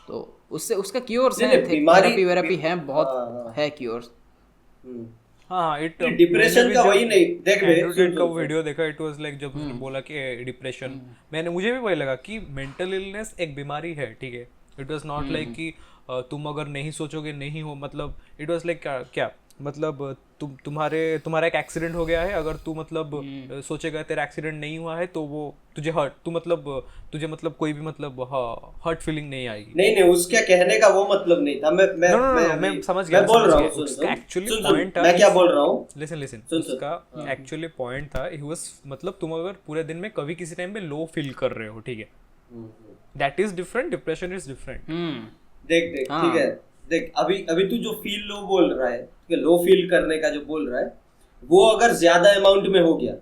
तो उससे उसका क्योर्स है, थेरेपी है, बहुत है क्योर्स। हाँ, डिप्रेशन का वही नहीं, देख का वो वीडियो देखा, इट वाज लाइक जब उसने बोला कि डिप्रेशन, मुझे भी वही लगा कि मेंटल इलनेस एक बीमारी है, ठीक है। इट वाज नॉट लाइक कि तुम अगर नहीं सोचोगे नहीं हो, मतलब इट वाज लाइक क्या मतलब तुम्हारा एक एक्सीडेंट हो गया है, अगर तू मतलब सोचेगा तेरा एक्सीडेंट नहीं हुआ है तो वो तुझे मतलब कोई भी मतलब हर्ट फीलिंग नहीं आएगी। नहीं उसका कहने का वो मतलब नहीं था। मैं समझ गया, मैं बोल रहा हूँ, उसका एक्चुअली पॉइंट था, मैं क्या बोल रहा हूँ, लिसन उसका एक्चुअली पॉइंट था, ही वाज मतलब तुम अगर पूरे दिन में कभी किसी टाइम पे लो फील कर रहे हो, ठीक है, that is different, depression is different. देख ठीक है, देख अभी तू जो फील लो बोल रहा है, ठीक है, लो फील करने का जो बोल रहा है, वो अगर ज्यादा अमाउंट में हो गया,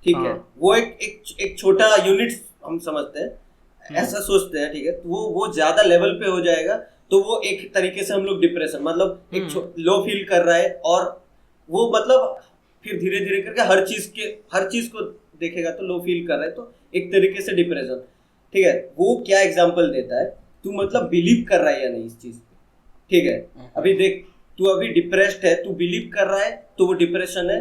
ठीक है, वो एक छोटा यूनिट हम समझते हैं, ऐसा सोचते हैं, ठीक है, तो वो ज्यादा लेवल पे हो जाएगा, तो वो एक तरीके से हम लोग डिप्रेशन मतलब एक लो फील कर रहा है, और वो मतलब फिर धीरे धीरे करके हर चीज को देखेगा तो लो फील कर रहा है, तो एक तरीके से डिप्रेशन। ठीक है, वो क्या एग्जाम्पल देता है, तू मतलब बिलीव कर रहा है या नहीं इस चीज पे। ठीक है, अभी देख तू अभी डिप्रेस्ड है, तू बिलीव कर रहा है तो वो डिप्रेशन है,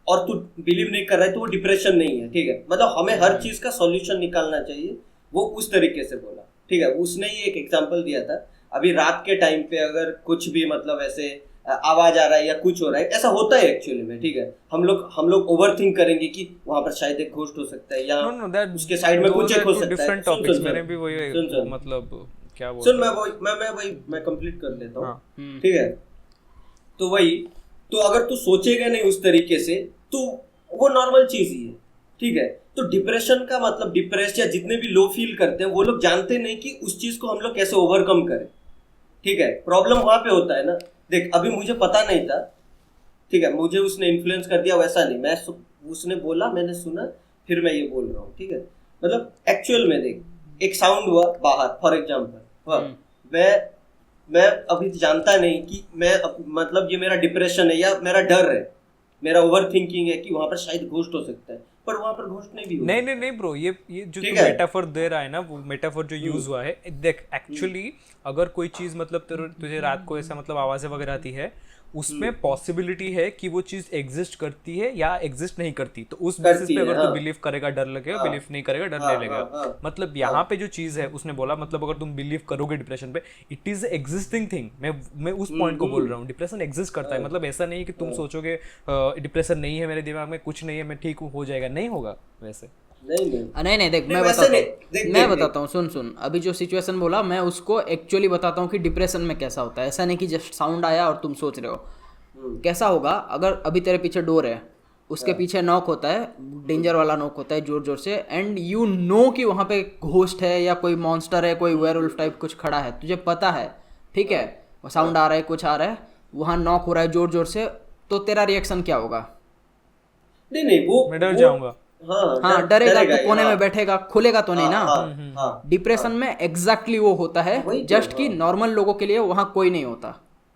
और तू बिलीव नहीं कर रहा है तो वो डिप्रेशन नहीं है। ठीक है, मतलब हमें हर चीज का सॉल्यूशन निकालना चाहिए, वो उस तरीके से बोला। ठीक है, उसने ही एक एग्जांपल दिया था, अभी रात के टाइम पे अगर कुछ भी मतलब ऐसे आवाज आ रहा है या कुछ हो रहा है, ऐसा होता है एक्चुअली में। ठीक है, हम लोग ओवरथिंक करेंगे कि वहां पर शायद एक घोस्ट हो सकता है, या उसके साइड में कुछ एक हो सकता है। डिफरेंट टॉपिक्स मैंने भी वही मतलब क्या बोलते सुन, मैं कंप्लीट कर लेता हूँ। ठीक है, तो वही, तो अगर तू सोचेगा नहीं उस तरीके से तो वो नॉर्मल चीज ही है। ठीक है, तो डिप्रेशन का मतलब डिप्रेस या जितने भी लो फील करते हैं वो लोग जानते नहीं कि उस चीज को हम लोग कैसे ओवरकम करें। ठीक है, प्रॉब्लम वहां पे होता है ना। देख अभी मुझे पता नहीं था, ठीक है, मुझे उसने इन्फ्लुएंस कर दिया वैसा नहीं, मैं उसने बोला मैंने सुना फिर मैं ये बोल रहा हूँ। ठीक है, मतलब एक्चुअल में देख एक साउंड हुआ बाहर फॉर एग्जाम्पल, मैं अभी जानता नहीं कि मैं मतलब ये मेरा डिप्रेशन है या मेरा डर है, मेरा ओवर थिंकिंग है कि वहां पर शायद घोस्ट हो सकता है, पर वहां पर घोस्ट नहीं भी हो। नहीं ब्रो, ये जो तू मेटाफोर दे रहा है ना, वो मेटाफोर जो यूज हुआ है, देख एक्चुअली अगर कोई चीज मतलब तुझे रात को ऐसा मतलब आवाजें वगैरह आती है, उसमें पॉसिबिलिटी है कि वो चीज एग्जिस्ट करती है या एग्जिस्ट नहीं करती, तो उस बेसिस पे अगर तू बिलीव करेगा डर लगेगा, बिलीव नहीं करेगा डर नहीं लगेगा। मतलब यहाँ पे जो चीज है उसने बोला, मतलब अगर तुम बिलीव करोगे डिप्रेशन पे, इट इज एग्जिस्टिंग थिंग। मैं उस पॉइंट को बोल रहा हूँ, डिप्रेशन एग्जिस्ट करता है। मतलब ऐसा नहीं है कि तुम सोचोगे डिप्रेशन नहीं है मेरे दिमाग में, कुछ नहीं है, मैं ठीक हो जाएगा, नहीं होगा वैसे। नहीं देख, मैं बताता हूँ, सुन अभी जो सिचुएशन बोला मैं उसको एक्चुअली बताता हूँ कि डिप्रेशन में कैसा होता है। ऐसा नहीं कि जस्ट साउंड आया और तुम सोच रहे हो। कैसा होगा, अगर अभी तेरे पीछे डोर है, उसके पीछे नॉक होता है, डेंजर वाला नॉक होता है जोर जोर से, एंड यू नो कि वहाँ पे घोस्ट है या कोई मॉन्स्टर है, कोई वेयरवुल्फ टाइप कुछ खड़ा है, तुझे पता है। ठीक है, साउंड आ रहा है, कुछ आ रहा है, वहाँ नॉक हो रहा है जोर जोर से, तो तेरा रिएक्शन क्या होगा? नहीं वो मैं डर जाऊंगा। हाँ डरेगा, तो कोने में बैठेगा, खुलेगा तो नहीं ना। डिप्रेशन में एग्जैक्टली वो होता है, जस्ट कि नॉर्मल लोगों के लिए वहाँ कोई नहीं होता।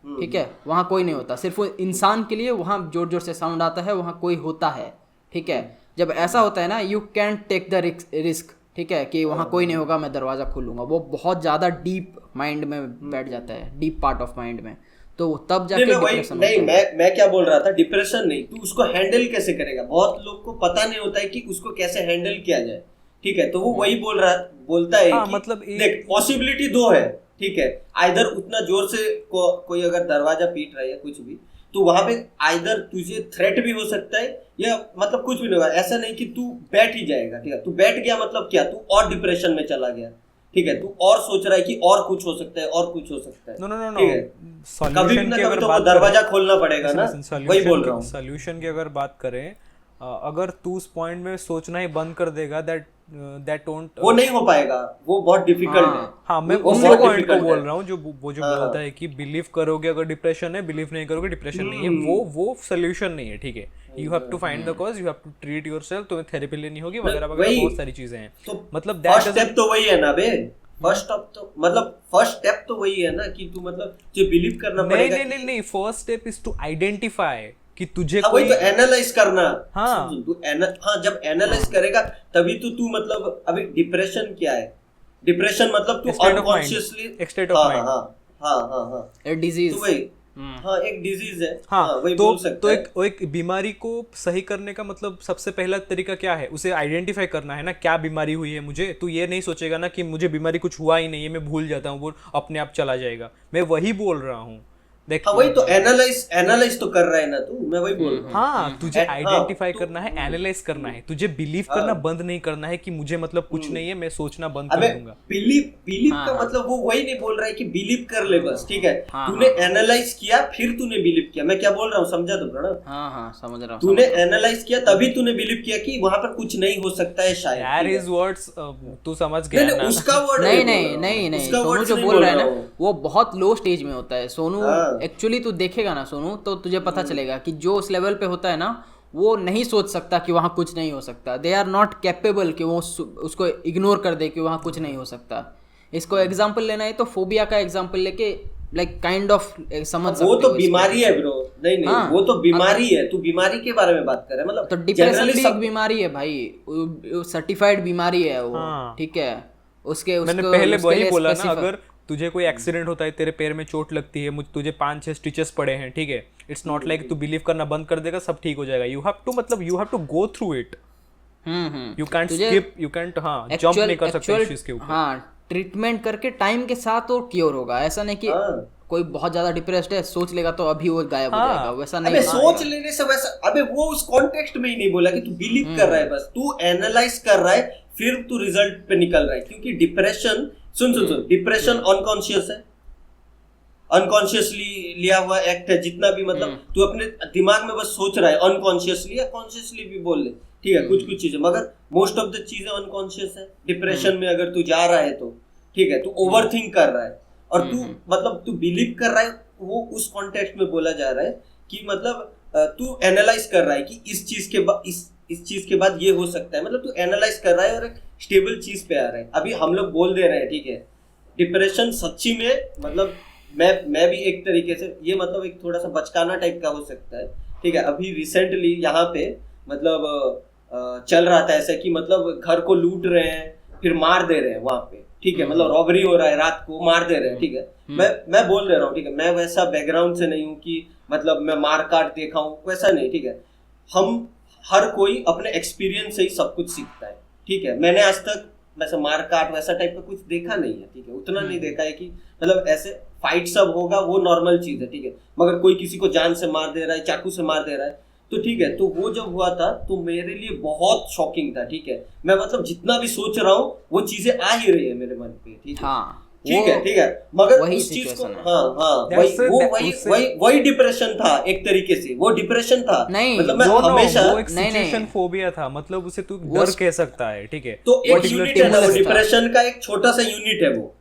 ठीक है, वहाँ कोई नहीं होता, सिर्फ वो इंसान के लिए वहाँ जोर जोर से साउंड आता है, वहाँ कोई होता है। ठीक है, जब ऐसा होता है ना, you can take the risk. ठीक है, कि वहाँ कोई नहीं होगा, मैं दरवाजा खोलूंगा, वो बहुत ज़्यादा डीप माइंड में बैठ जाता है, डीप पार्ट ऑफ माइंड में, तो तब जाके डिप्रेशन नहीं, मैं क्या बोल रहा था, डिप्रेशन नहीं, तू उसको हैंडल कैसे करेगा। बहुत लोग को पता नहीं होता है कि उसको कैसे हैंडल किया जाए। ठीक है, तो वो वही बोलता है कि मतलब देख पॉसिबिलिटी दो है। ठीक है, आइदर उतना जोर से कोई अगर दरवाजा पीट रहा है या कुछ भी, तो वहां पे आइदर तुझे थ्रेट भी हो सकता है या मतलब कुछ भी नहीं होगा। ऐसा नहीं कि तू बैठ ही जाएगा। ठीक है, तू बैठ गया मतलब क्या, तू और डिप्रेशन में चला गया। ठीक है, तू और सोच रहा है कि और कुछ हो सकता है, और कुछ हो सकता है। नो ठीक है, कभी भी ना कभी तो दरवाजा खोलना पड़ेगा ना, वही बोल रहा हूँ। सॉल्यूशन की अगर बात करें, अगर तू उस पॉइंट में सोचना ही बंद कर देगा, दैट डोंट, वो नहीं हो पाएगा, वो बहुत डिफिकल्ट है। हाँ, मैं उस पॉइंट को बोल रहा हूँ जो बोलता है कि बिलीव करोगे अगर डिप्रेशन है, बिलीव नहीं करोगे डिप्रेशन नहीं है, वो सोल्यूशन नहीं है। ठीक है, you have to find the cause, you have to treat yourself, तुम्हें थेरेपी लेनी होगी वगैरह वगैरह, बहुत सारी चीजें हैं। तो मतलब फर्स्ट स्टेप तो वही है ना बे, फर्स्ट स्टेप तो वही है ना कि तू मतलब तुझे बिलीव करना पड़ेगा। नहीं, first step is to identify कि तुझे कोई तो एनालाइज करना। हाँ, जब एनालाइज करेगा तभी तो तू मतलब अभी डिप्रेशन क्या है, डिप्रेशन मतलब तू अनकॉन्शियसली एक स्टेट ऑफ माइंड, हाँ एक डिजीज, तो वही हाँ एक डिजीज है। हाँ, वही बोल सकता है। तो एक बीमारी को सही करने का मतलब सबसे पहला तरीका क्या है, उसे आइडेंटिफाई करना है ना, क्या बीमारी हुई है मुझे। तू ये नहीं सोचेगा ना कि मुझे बीमारी कुछ हुआ ही नहीं है, मैं भूल जाता हूँ, वो अपने आप चला जाएगा। मैं वही बोल रहा हूँ, देख वही तो एनालाइज तो कर रहा है ना तू, मैं वही बोल रहा हूँ। हाँ, तुझे आइडेंटिफाई करना है, एनालाइज करना है, तुझे बिलीव करना बंद नहीं करना है कि मुझे मतलब कुछ नहीं है, मैं सोचना बंद कर दूंगा। बिलीव का मतलब वो वही नहीं बोल रहा है कि बिलीव कर ले बस। ठीक है, तूने एनालाइज किया फिर तूने बिलीव किया। मैं क्या बोल रहा हूँ समझा तो प्रणव? हाँ समझ रहा हूँ। तूने एनालाइज किया तभी तूने बिलीव किया कि वहां पर कुछ नहीं हो सकता है शायद। यार इज वर्ड्स तू समझ गया ना? उसका वर्ड नहीं, सोनू जो बोल रहा है ना वो बहुत लो स्टेज में होता है। सोनू एक्चुअली तू देखेगा ना सोनू, तो तुझे पता चलेगा कि जो उस लेवल पे होता है ना, वो नहीं सोच सकता कि वहाँ कुछ नहीं हो सकता। दे आर नॉट कैपेबल कि वो उसको इग्नोर कर दे कि वहाँ कुछ नहीं हो सकता। इसको एग्जांपल लेना है तो फोबिया का एग्जांपल लेके लाइक काइंड ऑफ समझ सकते वो हो तो इसको। बीमारी है ब्रो, नहीं हाँ, वो तो बीमारी है, तू बीमारी के बारे में बात कर रहा है, मतलब तो डिप्रेशन generally भी सब एक बीमारी है भाई, सर्टिफाइड बीमारी है वो। हाँ। ठीक है, उसके मैंने उसको पहले उसके वही लिए बोला ना, specify- अगर तुझे कोई एक्सीडेंट होता है, तेरे पैर में चोट लगती है, तुझे 5-6 स्टिचेस पड़े हैं, ठीक है, इट्स नॉट लाइक तू बिलीव करना बंद कर देगा सब ठीक हो जाएगा। यू हैव टू मतलब you have to go through it, you can't तुझे स्किप, यू कांट जंप नहीं कर सकते इस चीज के ऊपर। हाँ, ट्रीटमेंट करके टाइम के साथ वो क्योर होगा। ऐसा नहीं कि हाँ। कोई बहुत ज्यादा डिप्रेस्ड है सोच लेगा तो अभी वो गायब हो हाँ। जाएगा, वैसा नहीं अबे होगा। सोच लेने से वैसा, अबे वो उस कॉन्टेक्स्ट में ही नहीं बोला कि तू बिलीव कर रहा है, बस तू एनालाइज कर रहा है, फिर तू रिजल्ट पे निकल रहा है। क्योंकि डिप्रेशन, सुन डिप्रेशन अनकॉन्शियस है, अनकॉन्शियसली लिया हुआ एक्ट है। जितना भी मतलब तू अपने दिमाग में बस सोच रहा है, अनकॉन्शियसली या कॉन्शियसली भी बोल ले, ठीक है, कुछ चीजें, मगर मोस्ट ऑफ द चीजें अनकॉन्शियस है। डिप्रेशन में अगर तू जा रहा है तो ठीक है, तू ओवर थिंक कर रहा है, और तू मतलब तू बिलीव कर रहा है, वो उस कॉन्टेक्स्ट में बोला जा रहा है कि मतलब तू एनालाइज कर रहा है कि इस चीज के बाद इस चीज के बाद ये हो सकता है, मतलब तू एनालाइज कर रहा है और एक स्टेबल चीज पे आ रहा है। अभी हम लोग बोल दे रहे हैं, ठीक है, डिप्रेशन सच्ची में मतलब मैं भी एक तरीके से ये मतलब एक थोड़ा सा बचकाना टाइप का हो सकता है, ठीक है। अभी रिसेंटली यहाँ पे मतलब चल रहा था ऐसा कि मतलब घर को लूट रहे हैं फिर मार दे रहे हैं वहां पे, ठीक है, मतलब रॉबरी हो रहा है, रात को मार दे रहे हैं, ठीक है। मैं बोल दे रहा हूँ, ठीक है, मैं वैसा बैकग्राउंड से नहीं हूँ कि मतलब मैं मार काट देखा हूँ, वैसा नहीं, ठीक है। हम हर कोई अपने एक्सपीरियंस से ही सब कुछ सीखता है, ठीक है। मैंने आज तक वैसे मार काट वैसा टाइप का कुछ देखा नहीं है, ठीक है, उतना नहीं देखा है कि मतलब ऐसे फाइट सब होगा, वो नॉर्मल चीज है, ठीक है। मगर कोई किसी को जान से मार दे रहा है, चाकू से मार दे रहा है, तो ठीक है, तो वो जब हुआ था तो मेरे लिए बहुत शॉकिंग था, ठीक है। मैं मतलब जितना भी सोच रहा हूँ वो चीजें आ ही रही है मेरे मन पे, ठीक है, हाँ, ठीक है, मगर वही उस चीज को, situation है। हाँ, वही डिप्रेशन था एक तरीके से, वो डिप्रेशन था। नहीं, मतलब मैं वो हमेशा वो एक सिचुएशन फोबिया था, मतलब उसे तू डर कह सकता है, ठीक है। तो एक particular यूनिट है ना, वो stimulus था। डिप्रेशन का एक छोटा सा यूनिट है वो।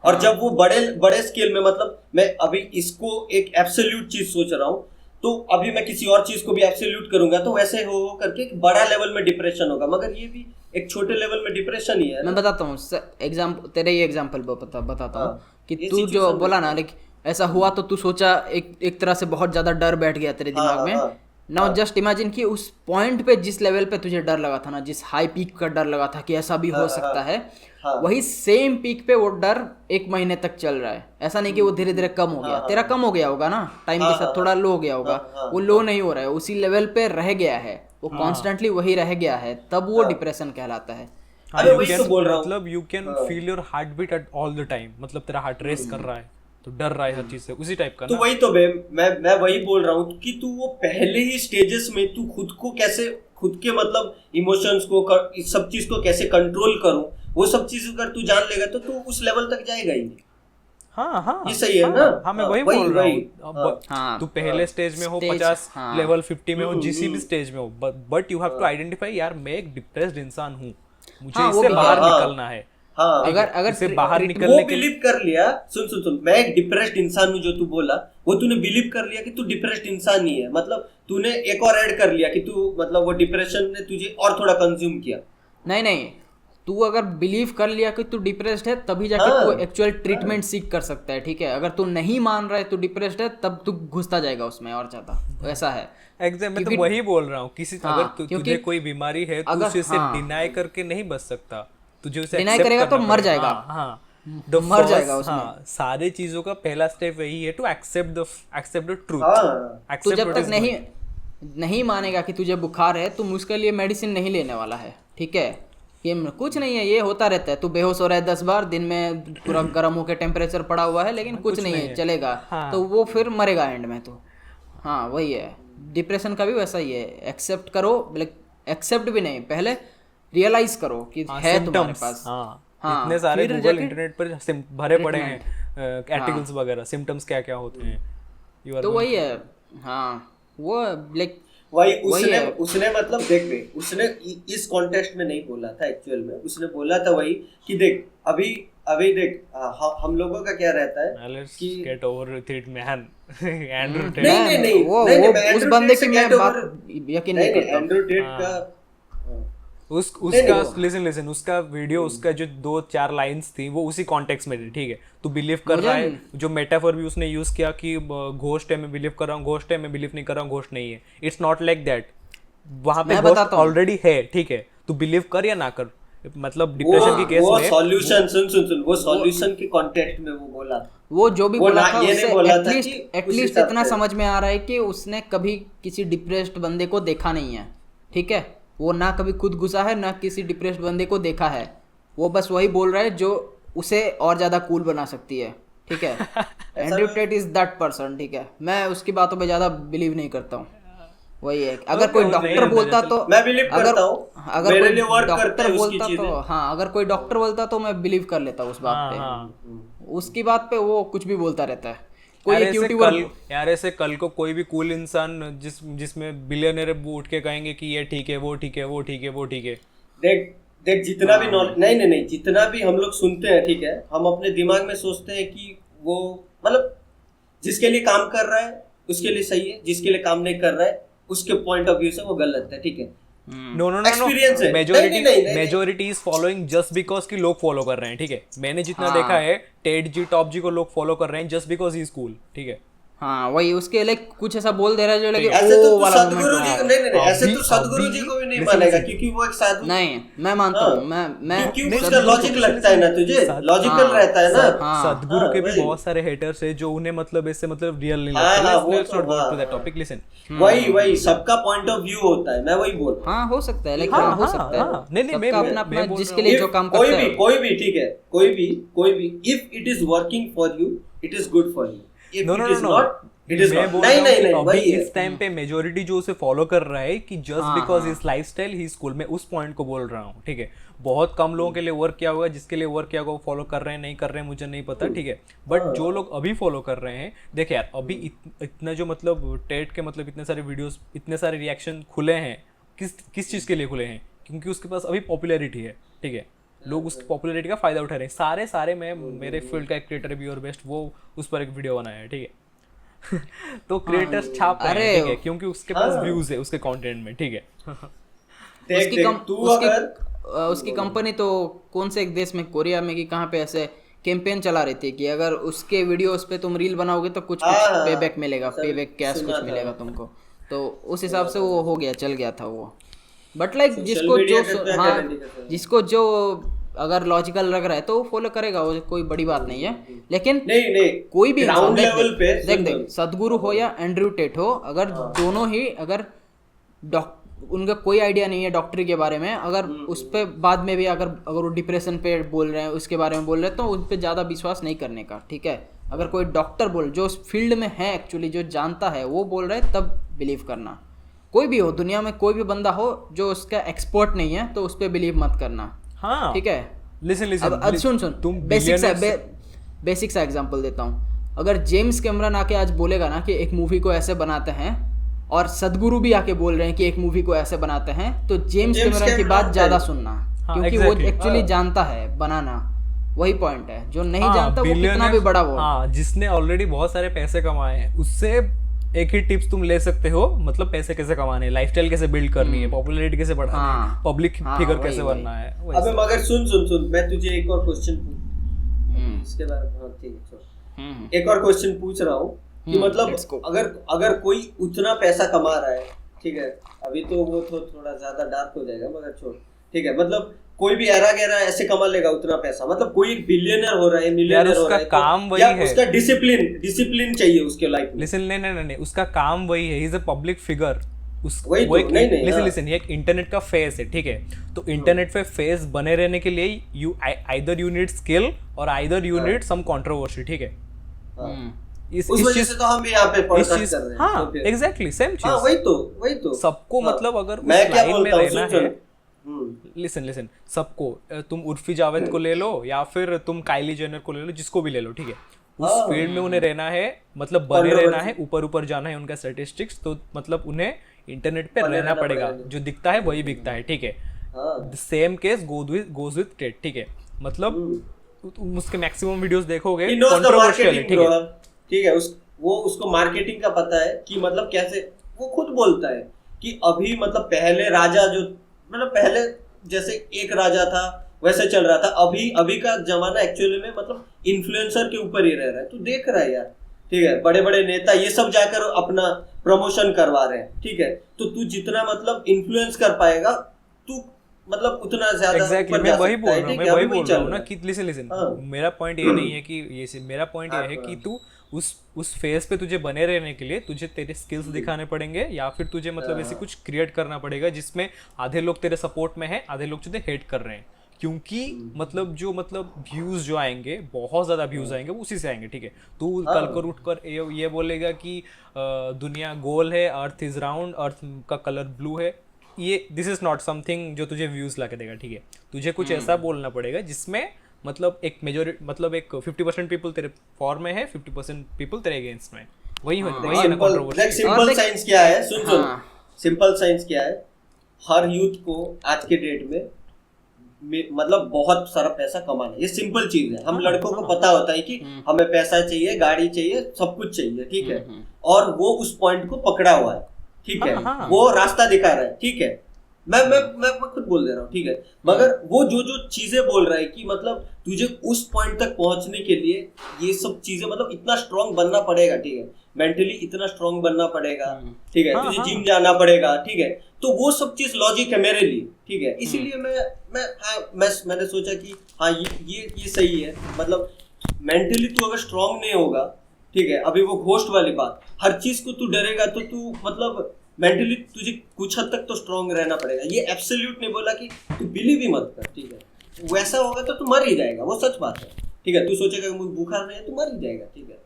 और जब वो बड़े स्केल में, मतलब मैं अभी इसको एक एब्सोल्यूट चीज सोच रहा हूँ, तो अभी मैं किसी और चीज को भी एब्सोल्यूट करूंगा तो वैसे हो करके एक बड़ा लेवल में डिप्रेशन होगा, मगर ये भी एक छोटे लेवल में डिप्रेशन ही है ना। मैं बताता हूँ एग्जाम्पल, तेरे ही एग्जाम्पल बताता हूँ कि ये तू जो situation बोला ना, लाइक ऐसा हुआ तो तू सोचा एक तरह से बहुत ज्यादा डर बैठ गया तेरे दिमाग में। नाउ जस्ट इमेजिन कि उस पॉइंट पे जिस लेवल पे तुझे डर लगा था ना, जिस हाई पीक का डर लगा था कि ऐसा भी हो सकता है, वही सेम पीक पे वो डर 1 महीने तक चल रहा है। ऐसा नहीं कि वो धीरे धीरे कम हो गया, तेरा कम हो गया होगा ना, टाइम के साथ थोड़ा लो हो गया होगा, वो लो नहीं हो रहा है, उसी लेवल पे रह गया है, वो कॉन्स्टेंटली वही रह गया है, तब वो डिप्रेशन कहलाता है। अरे वही तो बोल रहा हूँ, मतलब you can feel your heart beat at all the time, मतलब तेरा हार्ट रेस कर रहा है तो डर रहा है हर चीज से, उसी टाइप का तो ना। वही तो मैं वही बोल रहा हूँ कि तू वो पहले ही स्टेजेस में तू खुद के मतलब इमोशंस को इस सब चीज को कैसे कंट्रोल करूं, वो सब चीज अगर तू जान लेगा तो तू उस लेवल तक जाएगा ही नहीं। हाँ, ये सही है ना? हाँ, मैं वही बोल रहा हूँ। हाँ, तू पहले स्टेज में हो, 50 लेवल 50 में हो, जिसी भी स्टेज में हो, but you have to identify, यार मैं एक डिप्रेस्ड इंसान हूँ, मुझे इससे बाहर निकलना है। हाँ, अगर इससे बाहर वो निकलने के बिलीव कर लिया, सुन, मैं एक डिप्रेस्ड इंसान हूँ, जो तू बोला वो तूने बिलीव कर लिया कि तू डिप्रेस्ड इंसान ही है, मतलब तूने एक और ऐड कर लिया कि तू मतलब वो डिप्रेशन ने तुझे और थोड़ा कंज्यूम किया। नहीं, तू अगर बिलीव कर लिया कि तू डिप्रेस्ड है तभी जाके तू एक्चुअल ट्रीटमेंट सीख कर सकता है, ठीक है। अगर तू नहीं मान रहा है तू डिप्रेस्ड है, तब तू घुसता जाएगा उसमें और ज्यादा, ऐसा है। मैं तो वही बोल रहा हूँ, किसी अगर तुझे कोई बीमारी है तो उसे डिनाई करके नहीं बच सकता, तुझे उसे डिनाई करेगा तो मर जाएगा। हाँ, मर जाएगा उसमें। हाँ, सारे चीजों का पहला स्टेप वही है, टू एक्सेप्ट द ट्रूथ। तू जब तक नहीं मानेगा कि तुझे बुखार है, तुम उसके लिए मेडिसिन नहीं लेने वाला है, ठीक है। ये कुछ नहीं है, ये होता रहता है, तू बेहोश हो रहा है 10 बार दिन में, पूरा गर्म होकर टेम्परेचर पड़ा हुआ है, लेकिन कुछ नहीं है, चलेगा। तो वो फिर मरेगा एंड में तो। हाँ, वही है, डिप्रेशन का भी वैसा ही है। एक्सेप्ट करो, एक्सेप्ट भी नहीं, पहले रियलाइज करो कि है तुम्हारे पास। हाँ, इतने सारे गूगल इंटरनेट पर भरे पड़े हैं आर्टिकल्स वगैरह, सिम्टम्स क्या क्या होते हैं। तो वही है, हाँ, वो लाइक वही उसने मतलब देख उसने इस कॉन्टेक्स्ट में नहीं बोला था एक्चुअल में, उसने बोला था वही कि देख अभी देख हम लोगों का क्या रहता है कि get over it man. Andrew TET नहीं वो उस बंदे की मैं बात यकीन नहीं करता। एंड्रू टेट का उसका लिसन उसका वीडियो, उसका जो 2-4 लाइंस थी वो उसी कॉन्टेक्स्ट में थी, ठीक है। तू बिलीव कर रहा है, जो मेटाफोर भी उसने यूज किया कि घोस्ट है मैं बिलीव कर रहा हूँ, घोस्ट है मैं बिलीव नहीं कर रहा हूँ, घोस्ट नहीं है, इट्स नॉट लाइक दैट। वहां पे घोस्ट ऑलरेडी है, ठीक है, तू बिलीव कर या ना कर, मतलब डिप्रेशन की केस में वो सॉल्यूशन सुन वो सॉल्यूशन के कॉन्टेक्स्ट में वो बोला, वो जो भी बोला था उससे एटलीस्ट एटलीस्ट इतना समझ में आ रहा है कि उसने कभी किसी डिप्रेस्ड बंदे को देखा नहीं है, ठीक है। वो ना कभी खुद घुसा है ना किसी डिप्रेस्ड बंदे को देखा है, वो बस वही बोल रहा है जो उसे और ज्यादा कूल बना सकती है, ठीक है। Andrew Tate is that person, ठीक है। मैं उसकी बातों पे ज्यादा बिलीव नहीं करता हूँ, वही है। अगर कोई डॉक्टर बोलता तो मैं बिलीव करता हूँ, अगर कोई डॉक्टर बोलता तो हाँ, अगर कोई डॉक्टर बोलता तो मैं बिलीव कर लेता उस बात पे। उसकी बात पे वो कुछ भी बोलता रहता है। कोई एक यूट्यूबर यार ऐसे कल को कोई भी कूल इंसान जिसमें बिलियनर उठ के कहेंगे कि ये ठीक है, वो ठीक है, वो ठीक है, वो ठीक है। देख जितना भी नहीं जितना भी हम लोग सुनते हैं, ठीक है, हम अपने दिमाग में सोचते हैं कि वो मतलब जिसके लिए काम कर रहा है उसके लिए सही है, जिसके लिए काम नहीं कर रहा है उसके पॉइंट ऑफ व्यू से वो गलत है, ठीक है। No majority is following just because कि लोग फॉलो कर रहे हैं, ठीक है। मैंने जितना देखा है टेड जी टॉप जी को लोग फॉलो कर रहे हैं just because he is cool, ठीक है। हाँ वही, उसके लाइक कुछ ऐसा बोल दे रहा है जो लगे ऐसे तो वाला सदगुरु जी नहीं ऐसे तो सदगुरु जी को भी नहीं मानेगा क्योंकि वो एक साधु नहीं। मैं मानता हूँ, मैं क्योंकि उसका लॉजिक लगता है ना तुझे, लॉजिकल रहता है ना। सदगुरु के भी बहुत सारे हेटर्स है जो उन्हें मतलब ऐसे मतलब रियल नहीं लगता। Let's not go to that topic, listen. वही सबका पॉइंट ऑफ व्यू होता है, मैं वही बोल रहा हूँ। हाँ हो सकता है, लेकिन हो सकता है नहीं मैं अपना अपना जिसके लिए जो काम करता है कोई भी ठीक है, कोई भी if it is working for you it is good for you, if it is not नहीं अभी इस टाइम पे मेजोरिटी जो उसे फॉलो कर रहा है कि just because his lifestyle he is cool, मैं उस पॉइंट को बोल रहा हूँ, ठीक है। बहुत कम लोगों के लिए वर्क किया होगा, जिसके लिए वर्क किया होगा वो फॉलो कर रहे हैं, नहीं कर रहे हैं मुझे नहीं पता, ठीक है। बट जो लोग अभी फॉलो कर रहे हैं, देख यार अभी इतना जो मतलब टेट के मतलब इतने सारे वीडियोस, इतने सारे रिएक्शन खुले हैं, किस चीज़ के लिए खुले हैं? क्योंकि उसके पास अभी पॉपुलैरिटी है, ठीक है। लोग उसकी पॉपुलैरिटी का फायदा उठा रहे हैं। सारे मैं मेरे फील्ड का एक क्रिएटर बी और बेस्ट वो उस पर एक वीडियो बनाया है, ठीक है। तो क्रिएटर्स छाप रहे हैं, ठीक है, क्योंकि उसके पास व्यूज है उसके कंटेंट में, ठीक है। उसकी कंपनी तो कौन से एक देश में, कोरिया में कि कहाँ पे ऐसे कैंपेन चला रही थी कि अगर उसके वीडियोस पे तुम रील बनाओगे तो कुछ पेबैक मिलेगा, पेबैक कैश कुछ मिलेगा तुमको। तो उस हिसाब से वो हो गया, चल गया था वो। बट लाइक जिसको जो अगर लॉजिकल लग रहा है तो फॉलो करेगा, वो कोई बड़ी बात नहीं है। लेकिन नहीं कोई भी ग्राउंड लेवल पे देख सदगुरु हो या एंड्रयू टेट हो, अगर दोनों ही अगर उनका कोई आइडिया नहीं है डॉक्टरी के बारे में, अगर उस पे बाद में भी अगर वो डिप्रेशन पे बोल रहे हैं, उसके बारे में बोल रहे हैं, तो उन पे ज़्यादा विश्वास नहीं करने का, ठीक है। अगर कोई डॉक्टर जो उस फील्ड में है एक्चुअली, जो जानता है, वो बोल रहा है तब बिलीव करना। कोई भी हो दुनिया में, कोई भी बंदा हो जो उसका एक्सपर्ट नहीं है तो उस पर बिलीव मत करना, हाँ ठीक है। लिसन अब सुन तुम बेसिक सा एग्जांपल देता हूँ। अगर जेम्स कैमरन आके आज बोलेगा ना कि एक मूवी को ऐसे बनाते हैं, और सदगुरु भी आके बोल रहे हैं कि एक मूवी को ऐसे बनाते हैं, तो जेम्स कैमरन की बात ज्यादा सुनना, क्योंकि वो एक्चुअली जानता है बनाना। वही पॉइंट है, जो नहीं जानता वो कितना भी बड़ा वो, जिसने ऑलरेडी बहुत सारे पैसे कमाए हैं, उससे एक ही टिप्स तुम ले सकते हो, मतलब पैसे कैसे कमाने, लाइफस्टाइल कैसे बिल्ड करनी है, पॉपुलैरिटी कैसे बढ़ानी है, पब्लिक फिगर कैसे बनना है। अबे मगर सुन मैं तुझे एक और क्वेश्चन इसके बारे में, ठीक है, एक और क्वेश्चन पूछ रहा हूँ कि मतलब अगर कोई उतना पैसा कमा रहा है, ठीक है, अभी तो वो थोड़ा ज्यादा डार्क हो जाएगा मगर छोड़, ठीक है, मतलब कोई भी एरा गैरा ऐसे कमा लेगा उतना पैसा, मतलब कोई एक बिलियनर हो रहा है, मिलियनर हो रहा है, काम वही है, उसका डिसिप्लिन चाहिए उसके लाइफ में। लिसन नहीं, उसका काम वही है, he is a public figure. Listen ये एक इंटरनेट का फेस है, ठीक है। तो इंटरनेट पे फेस बने रहने के लिए you either you need skill और either you need some controversy, ठीक है। इस वजह से तो हम यहाँ पे पॉडकास्ट कर रहे हैं। हाँ एग्जैक्टली सेम चीज। वही तो सबको मतलब अगर उस लाइन में रहना है, लिसन सबको, तुम उर्फी जावेद को ले लो या फिर तुम काइली जेनर को ले लो, जिसको भी ले लो, ठीक है, उस फील्ड में उन्हें रहना है, मतलब बने रहना है, ऊपर जाना है उनका स्टैटिस्टिक्स, तो मतलब उन्हें इंटरनेट पे रहना पड़ेगा, जो दिखता है वही बिकता है, ठीक है। Same case goes with Tate, ठीक है, मतलब तुम उसके मैक्सिमम वीडियोस देखोगे कंट्रोवर्शियल है, ठीक है, वो उसको मार्केटिंग का पता है कि मतलब कैसे, वो खुद बोलता है कि अभी मतलब पहले राजा जो मतलब पहले जैसे एक राजा था वैसे चल रहा था। अभी अभी का जमाना एक्चुअली में मतलब इन्फ्लुएंसर के ऊपर ही रह रहा है। तू देख रहा है यार, ठीक है, बड़े बड़े नेता ये सब जाकर अपना प्रमोशन करवा रहे हैं, ठीक है। तो तू जितना मतलब इन्फ्लुएंस कर पाएगा, तू मतलब उतना ज्यादा एग्जैक्टली ऊपर मैं जा वही सकता बोल है, रहा हूँ, ठीक मैं है, वही अभी बोल चल रहा हूँ ना रहा है। कि लिसन हाँ। मेरा पॉइंट ये नहीं है कि मेरा पॉइंट ये है कि तू उस फेज पे तुझे बने रहने के लिए तुझे तेरे स्किल्स दिखाने पड़ेंगे, या फिर तुझे मतलब ऐसे कुछ क्रिएट करना पड़ेगा जिसमें आधे लोग तेरे सपोर्ट में हैं, आधे लोग तुझे हेट कर रहे हैं। क्योंकि मतलब जो मतलब व्यूज जो आएंगे, बहुत ज्यादा व्यूज आएंगे, वो उसी से आएंगे, ठीक है। तू कल को उठ कर ये बोलेगा कि दुनिया गोल है, अर्थ इज राउंड, अर्थ का कलर ब्लू है, ये दिस इज नॉट समथिंग जो तुझे व्यूज ला के देगा, ठीक है। तुझे कुछ ऐसा बोलना पड़ेगा जिसमें मतलब एक मेजोरिटी मतलब एक 50% पीपल तेरे फॉर में है, 50% पीपल तेरे अगेंस्ट में है। वही है ना कंट्रोवर्सी। सिंपल साइंस क्या है, सुन सुन, हाँ। सिंपल साइंस क्या है, हर यूथ को आज के डेट में मतलब बहुत सारा पैसा कमाना है, ये सिंपल चीज है। हम लड़कों को पता होता है कि हमें पैसा चाहिए, गाड़ी चाहिए, सब कुछ चाहिए, ठीक है। और वो उस पॉइंट को पकड़ा हुआ है, ठीक है, वो रास्ता दिखा रहा है, ठीक है। मैं खुद बोल दे रहा हूँ, ठीक है। मगर वो जो चीजें बोल रहा है कि मतलब तुझे उस पॉइंट तक पहुंचने के लिए ये सब चीजें मतलब इतना स्ट्रांग बनना पड़ेगा, ठीक है, मेंटली इतना स्ट्रांग बनना पड़ेगा, ठीक है, तुझे जिम जाना पड़ेगा, ठीक है। तो वो सब चीज लॉजिक है मेरे लिए, ठीक है। इसीलिए मैंने सोचा कि हाँ ये सही है। मतलब मेंटली तू अगर स्ट्रांग नहीं होगा, ठीक है, अभी वो घोस्ट वाली बात, हर चीज को तू डरेगा तो तू मतलब मेंटली तुझे कुछ हद तक तो स्ट्रांग रहना पड़ेगा। ये एब्सोल्यूट नहीं बोला कि तू बिलीव ही मत कर, ठीक है। वैसा होगा तो तू मर ही जाएगा, वो सच बात है, ठीक है। तू सोचेगा कि मुझे बुखार नहीं है, तू मर ही जाएगा, ठीक है।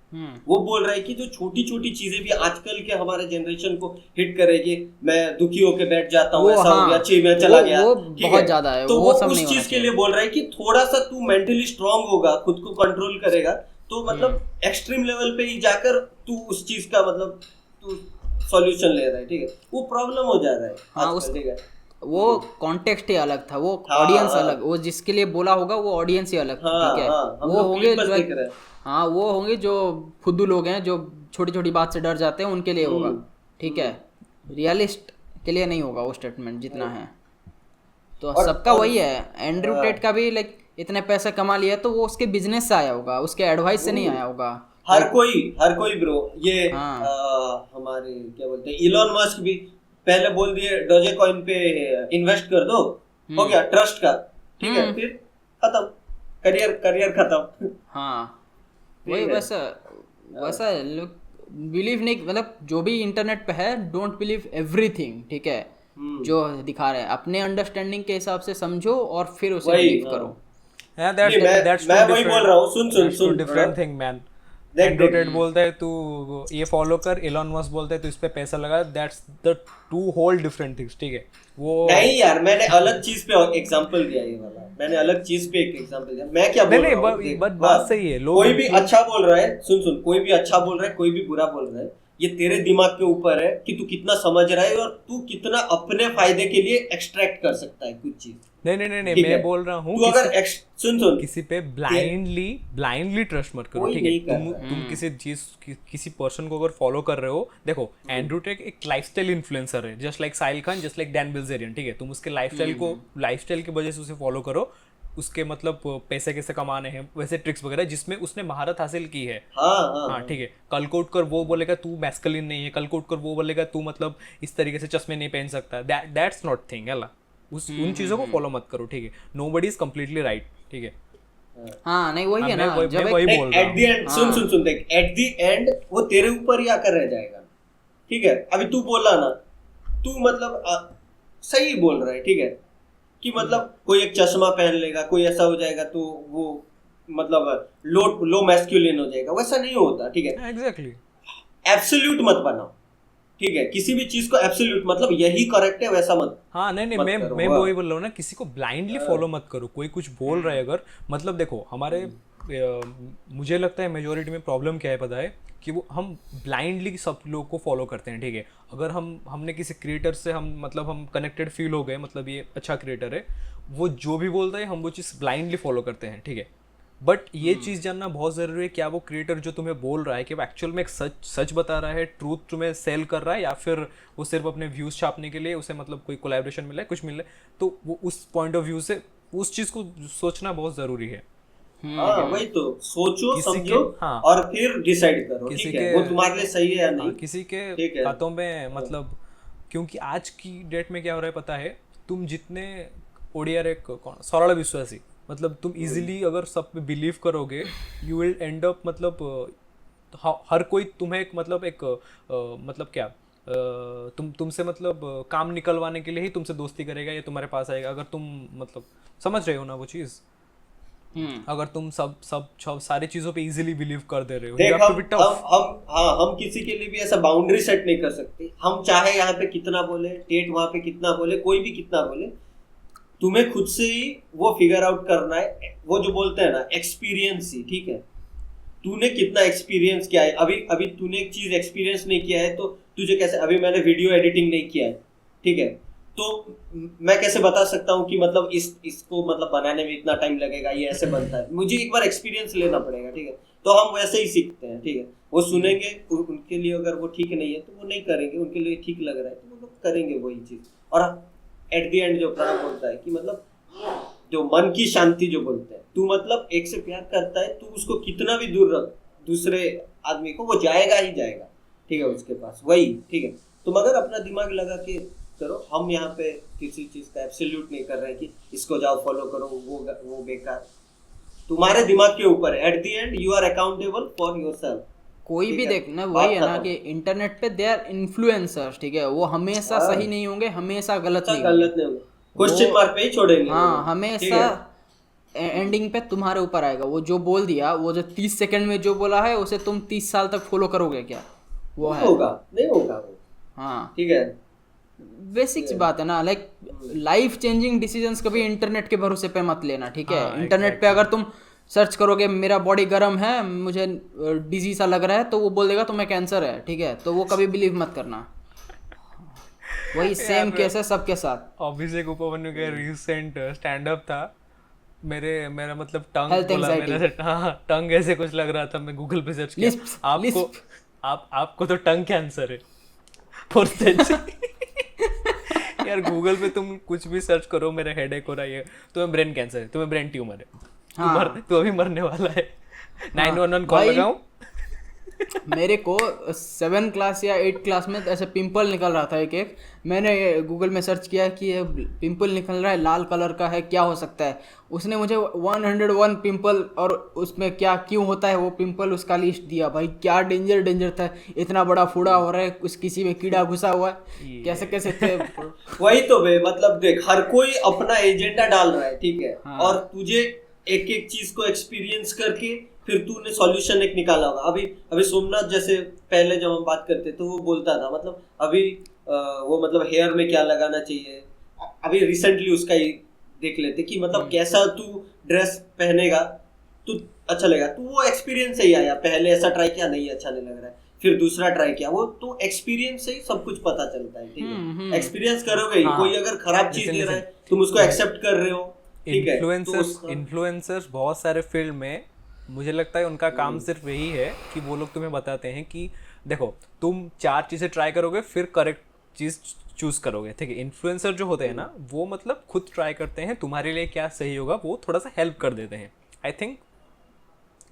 वो बोल रहा है कि जो छोटी छोटी चीजें भी आजकल के हमारे जनरेशन को हिट करेगी, मैं दुखी होकर बैठ जाता हूँ, ऐसा हो गया, अच्छी में चला गया, वो ठीक है। बहुत ज्यादा है, तो वो वो सब उस नहीं होना चीज के चाहिए। लिए बोल रहा है कि थोड़ा सा तू मेंटली स्ट्रांग होगा, खुद को कंट्रोल करेगा, तो मतलब एक्सट्रीम लेवल पे ही जाकर तू उस चीज का मतलब तू सॉल्यूशन ले रहा है, ठीक है। वो प्रॉब्लम हो जा रहा है आजकल, ठीक है। वो कॉन्टेक्स्ट ही अलग था, वो हाँ, ऑडियंस हाँ। अलग, वो जिसके लिए बोला होगा वो ऑडियंस ही अलग, हाँ, ठीक है। हाँ, हम वो लोग होंगे clip बस देख रहे हैं। हाँ, वो होंगे जो फुद्दू लोग हैं, जो छोटी छोटी बात से डर जाते हैं, उनके लिए होगा, ठीक है। रियलिस्ट के लिए नहीं होगा वो स्टेटमेंट जितना है। तो सबका वही है। एंड्रू टेट का भी लाइक इतने पैसे कमा लिया तो वो उसके बिजनेस से आया होगा, उसके एडवाइस से नहीं आया होगा। हर कोई ब्रो, ये हाँ। हमारे क्या बोलते हैं, इलॉन मस्क भी पहले बोल दिए डोजे कॉइन पे इन्वेस्ट कर दो, हो गया ट्रस्ट का, ठीक है, फिर खत्म, करियर खत्म। हाँ, वही वैसा लोग बिलीव नहीं, मतलब जो भी इंटरनेट पे है, डोंट बिलीव एवरीथिंग, ठीक है। जो दिखा रहे हैं अपने अंडरस्टैंडिंग के हिसाब से समझो और फिर उसे बिलीव करो। Yeah, मैं वही बोल रहा हूँ, सुन different thing man. Andrew Tate बोलता है तू ये फॉलो कर, इलॉन मस्क बोलता है तू इस पे पैसा लगा, that's the two whole different things, ठीक है। वो नहीं यार, मैंने अलग चीज पे एग्जांपल दिया, ये वाला मैंने अलग चीज पे एक एग्जांपल दिया। मैं क्या बोल रहा हूँ, बात सही है। कोई भी अच्छा बोल रहा है, सुन, कोई भी अच्छा बोल रहा है, कोई भी बुरा बोल रहा है, ये तेरे दिमाग के ऊपर है कि तू कितना समझ रहा है और तू कितना अपने फायदे के लिए एक्सट्रैक्ट कर सकता है कुछ चीज। नहीं मैं बोल रहा हूँ, तू अगर सुन किसी पे ब्लाइंडली ट्रस्ट मत करो, ठीक है। तुम किसी चीज किसी पर्सन को अगर फॉलो कर रहे हो, देखो एंड्रू टेट एक लाइफस्टाइल इन्फ्लुएंसर है, just like Sahil Khan, just like Dan Bilzerian, ठीक है। तुम उसके लाइफस्टाइल की वजह से उसे फॉलो करो, उसके मतलब पैसे कैसे कमाने हैं वैसे ट्रिक्स वगैरह जिसमें उसने महारत हासिल की है। हाँ, ठीक है। कल को उठकर वो बोलेगा तू मैस्कुलिन नहीं है, कल को उठकर वो बोलेगा तू मतलब इस तरीके से चश्मे नहीं पहन सकता, दैट्स नॉट थिंग है। उन चीजों को फॉलो मत करो, ठीक है। नोबडी इज कंप्लीटली राइट, ठीक है। हाँ, नहीं वही है ना, जब वही बोल रहा हूँ। एट द एंड सुन देख, एट द एंड वो तेरे ऊपर ही आकर रह जाएगा, ठीक है। अभी तू बोला ना, तू मतलब सही बोल रहा है, ठीक है, कि मतलब कोई एक चश्मा पहन लेगा, कोई ऐसा हो जाएगा तो वो मतलब लो मैस्कुलिन हो जाएगा, वैसा नहीं होता, ठीक है। एग्जैक्टली एब्सोल्यूट मत बनाओ, ठीक है। किसी भी चीज को एब्सोल्यूट मतलब यही करेक्ट है वैसा मत। हाँ, नहीं मैं वही बोल रहा हूँ ना, किसी को ब्लाइंडली फॉलो मत करो। कोई कुछ बोल रहा है अगर, मतलब देखो हमारे मुझे लगता है मेजोरिटी में प्रॉब्लम क्या है पता है, कि वो हम ब्लाइंडली सब लोग को फॉलो करते हैं, ठीक है। अगर हमने किसी क्रिएटर से हम कनेक्टेड फील हो गए, मतलब ये अच्छा क्रिएटर है, वो जो भी बोलता है हम वो चीज़ ब्लाइंडली फॉलो करते हैं, ठीक है। बट ये चीज़ जानना बहुत ज़रूरी है, क्या वो क्रिएटर जो तुम्हें बोल रहा है कि वो एक्चुअल में एक सच बता रहा है, ट्रूथ तुम्हें सेल कर रहा है, या फिर वो सिर्फ अपने व्यूज़ छापने के लिए उसे मतलब कोई कोलैबोरेशन मिला है, कुछ मिला है, तो वो उस पॉइंट ऑफ व्यू से उस चीज़ को सोचना बहुत ज़रूरी है। हाँ वही तो, सोचो किसी समझो के- हाँ। और फिर डिसाइड करो, किसी ठीक है, के- वो तुम्हारे लिए सही है या नहीं। किसी के ठीक है। बातों में मतलब, क्योंकि आज की डेट में क्या हो रहा है पता है, तुम जितने ओडिया रे कौन सरल विश्वासी, मतलब तुम इजीली अगर सब पे बिलीव करोगे, यू विल एंड अप मतलब हर कोई तुम्हें एक मतलब मतलब क्या तुमसे मतलब काम निकलवाने के लिए ही तुमसे दोस्ती करेगा या तुम्हारे पास आएगा, अगर तुम मतलब समझ रहे हो ना वो चीज़। अगर तुम सब सारी चीजों पे इजीली बिलीव कर दे रहे हो, देख you have to हम be tough। हम किसी के लिए भी ऐसा बाउंड्री सेट नहीं कर सकते। हम चाहे यहाँ पे कितना बोले, टेट वहां पे कितना बोले, कोई भी कितना बोले, तुम्हें खुद से ही वो फिगर आउट करना है। वो जो बोलते हैं ना, एक्सपीरियंस ही, ठीक है, तूने कितना एक्सपीरियंस किया है। अभी अभी तूने एक चीज एक्सपीरियंस नहीं किया है तो तुझे कैसे, अभी मैंने वीडियो एडिटिंग नहीं किया है, ठीक है, तो मैं कैसे बता सकता हूँ कि मतलब इसको मतलब बनाने में इतना टाइम लगेगा, ये ऐसे बनता है। मुझे एक बार एक्सपीरियंस लेना पड़ेगा, ठीक है, तो हम वैसे ही सीखते हैं, ठीक है। वो सुनेंगे, उनके लिए अगर वो ठीक नहीं है तो वो नहीं करेंगे, उनके लिए ठीक लग रहा है तो वो लोग करेंगे वही चीज। और एट द एंड जो प्रणव बोलता है कि मतलब जो मन की शांति जो बोलते हैं, तू मतलब एक से प्यार करता है, तू उसको कितना भी दूर रख दूसरे आदमी को, वो जाएगा ही जाएगा, ठीक है, उसके पास वही, ठीक है। तुम अगर अपना दिमाग लगा के करो, हम यहाँ पे किसी चीज का एब्सोल्यूट नहीं कर रहे हैं कि इसको जाओ फॉलो करो, वो बेकार, तुम्हारे दिमाग के ऊपर है। At the end you are accountable for yourself. कोई भी देखना वही है ना कि इंटरनेट पे दे आर इन्फ्लुएंसर्स, ठीक है, वो हमेशा सही नहीं होंगे, हमेशा गलत नहीं होंगे, क्वेश्चन मार्क पे ही छोड़ेंगे। हाँ, हमेशा एंडिंग पे तुम्हारे ऊपर आएगा। वो जो बोल दिया, वो जो 30 सेकंड में जो बोला है, उसे तुम 30 साल तक फॉलो करोगे क्या? वो है होगा नहीं होगा वो, हाँ, ठीक है। बेसिक्स बात है ना, लाइक लाइफ चेंजिंग डिसीजंस कभी इंटरनेट के भरोसे पे मत लेना, ठीक है। इंटरनेट पे अगर तुम सर्च करोगे मेरा बॉडी गर्म है, मुझे डिजीज सा लग रहा है, तो वो बोल देगा तुम्हें कैंसर है, ठीक है, तो वो कभी बिलीव मत करना। वही सेम केस है सबके साथ। अभिषेक उपमन्यु का रिसेंट स्टैंड अप था, मेरा मतलब टंग Health बोला, anxiety। मेरा हाँ टंग ऐसे कुछ लग रहा था, मैं गूगल पे सर्च किया, आपको तो टंग कैंसर है यार गूगल पे तुम कुछ भी सर्च करो, मेरा हेडेक हो रहा है, तुम्हें ब्रेन कैंसर है, तुम्हें ब्रेन ट्यूमर है, तू अभी मरने वाला है, 911 कॉल लगाऊं? मेरे को 7 क्लास या 8 क्लास में ऐसे पिंपल निकल रहा था एक मैंने गूगल में सर्च किया कि ये पिंपल निकल रहा है, लाल कलर का है, क्या हो सकता है। उसने मुझे 101 पिंपल और उसमें क्या क्यों होता है वो पिंपल, उसका लिस्ट दिया। भाई क्या डेंजर था, इतना बड़ा फूड़ा हो रहा है, कुछ किसी में कीड़ा घुसा हुआ है, कैसे कैसे थे। वही तो बे, मतलब देख हर कोई अपना एजेंडा डाल रहा है, ठीक है, और तुझे एक एक चीज को एक्सपीरियंस करके फिर तूने सॉल्यूशन एक निकाला होगा। अभी सोमनाथ जैसे पहले जब हम बात करते तो वो बोलता था मतलब अभी वो मतलब हेयर में क्या लगाना चाहिए, अभी रिसेंटली उसका ही देख लेते कि मतलब कैसा तू ड्रेस पहनेगा तो अच्छा लगेगा। तो वो एक्सपीरियंस से ही आया, पहले ऐसा ट्राई किया, नहीं अच्छा नहीं लग रहा है, फिर दूसरा ट्राई किया, वो तो एक्सपीरियंस से ही सब कुछ पता चलता है, ठीक है। एक्सपीरियंस करोगे ही, कोई अगर खराब चीज दे रहा है तुम उसको एक्सेप्ट कर रहे हो, ठीक है। इन्फ्लुएंसर्स बहुत सारे फील्ड में मुझे लगता है उनका काम सिर्फ यही है कि वो लोग तुम्हें बताते हैं कि देखो तुम 4 चीज़ें ट्राई करोगे फिर करेक्ट चीज़ चूज करोगे, ठीक है। इन्फ्लुएंसर जो होते हैं ना वो मतलब खुद ट्राई करते हैं, तुम्हारे लिए क्या सही होगा वो थोड़ा सा हेल्प कर देते हैं। आई थिंक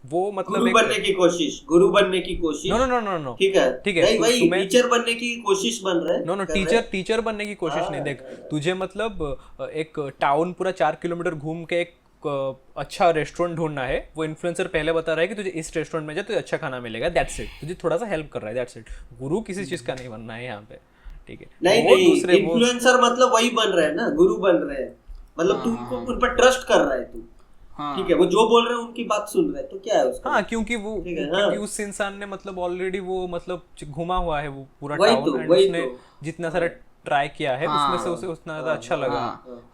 वो मतलब गुरु बनने की कोशिश, नो ठीक है नहीं भाई, टीचर बनने की कोशिश बन रहे हैं। नो टीचर बनने की कोशिश नहीं। देख तुझे मतलब एक टाउन पूरा 4 किलोमीटर घूम के एक अच्छा रेस्टोरेंट ढूंढना है, वो इन्फ्लुएंसर पहले बता रहा है कि तुझे इस रेस्टोरेंट में जा तुझे अच्छा खाना मिलेगा, दैट्स इट। तुझे थोड़ा सा हेल्प कर रहा है, दैट्स इट। गुरु किसी चीज का नहीं बनना है यहाँ पे, ठीक है। नहीं इन्फ्लुएंसर मतलब वही बन रहे हैं ना, गुरु बन रहे हैं, मतलब तुमको उन पर ट्रस्ट कर रहा है तू, ठीक है, वो जो बोल रहे हैं उनकी बात सुन रहे हैं, तो क्या है उसका। हाँ, क्योंकि उस इंसान ने मतलब ऑलरेडी वो मतलब घुमा हुआ है वो पूरा टाउन, उसने जितना सारा ट्राई किया है उसमें से उसे उतना ज्यादा अच्छा लगा।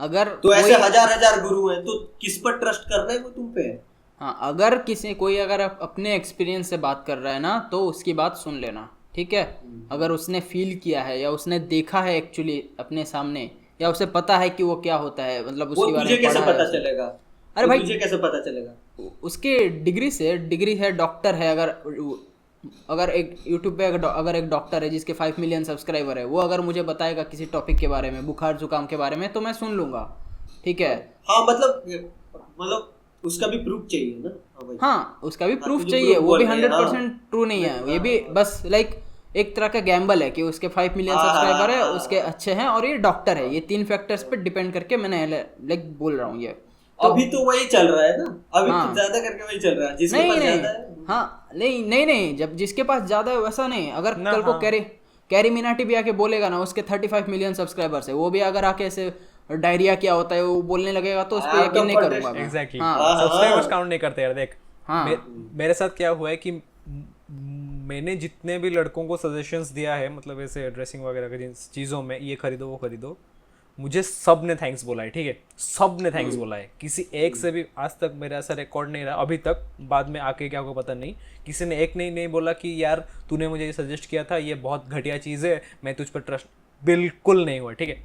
अगर तो ऐसे हजार गुरु हैं तो किस पर ट्रस्ट कर रहे हैं, वो तुम पे है। हाँ, अगर कोई अगर अपने एक्सपीरियंस से बात कर रहा है ना तो उसकी बात सुन लेना, ठीक है। अगर उसने फील किया है या उसने देखा है एक्चुअली अपने सामने, या उसे पता है कि वो क्या होता है, मतलब उसके बारे में कैसे पता चलेगा? अरे भाई तुझे कैसे पता चलेगा? उसके डिग्री है, डॉक्टर है, अगर एक यूट्यूब पे अगर एक डॉक्टर है जिसके 5 मिलियन सब्सक्राइबर है, वो अगर मुझे बताएगा किसी टॉपिक के बारे में, बुखार जुकाम के बारे में, तो मैं सुन लूंगा, ठीक है। हाँ मतलब उसका भी प्रूफ चाहिए ना। हाँ भाई, हाँ उसका भी प्रूफ तुझे चाहिए, proof वो भी बोल रहे हैं, 100% ट्रू नहीं है, ये भी बस लाइक एक तरह का गैम्बल है कि उसके 5 मिलियन सब्सक्राइबर है, उसके अच्छे हैं और ये डॉक्टर है। ये 3 फैक्टर्स पे डिपेंड करके मैंने लाइक बोल रहा हूँ ये। अभी तो वही चल रहा है ना, अभी हाँ। तो ज्यादा करके वही चल रहा है, जिसके नहीं पास नहीं, ज्यादा है। हाँ नहीं, जब जिसके पास ज्यादा है वैसा नहीं। अगर ना, कल को हाँ। कैरी मिनाटी भी आके बोलेगा ना, उसके 35 मिलियन सब्सक्राइबर्स है, वो भी अगर आके ऐसे डायरिया क्या होता है वो बोलने लगेगा तो उस पर हाँ, यकीन तो नहीं contest- करूंगा मैं। एग्जैक्टली हाँ सब्सक्राइबर्स काउंट नहीं करते यार। देख हाँ। मेरे साथ क्या हुआ है कि मैंने जितने भी लड़कों को सजेशंस दिया है, मतलब ऐसे ड्रेसिंग वगैरह की चीज़ों में, ये खरीदो वो खरीदो, मुझे सब ने थैंक्स बोला है, ठीक है, सब ने थैंक्स बोला है। किसी एक से भी आज तक मेरा ऐसा रिकॉर्ड नहीं रहा अभी तक, बाद में आके क्या को पता नहीं, किसी ने एक नहीं बोला कि यार तूने मुझे ये सजेस्ट किया था, ये बहुत घटिया चीज़ है, मैं तुझ पर ट्रस्ट, बिल्कुल नहीं हुआ, ठीक है।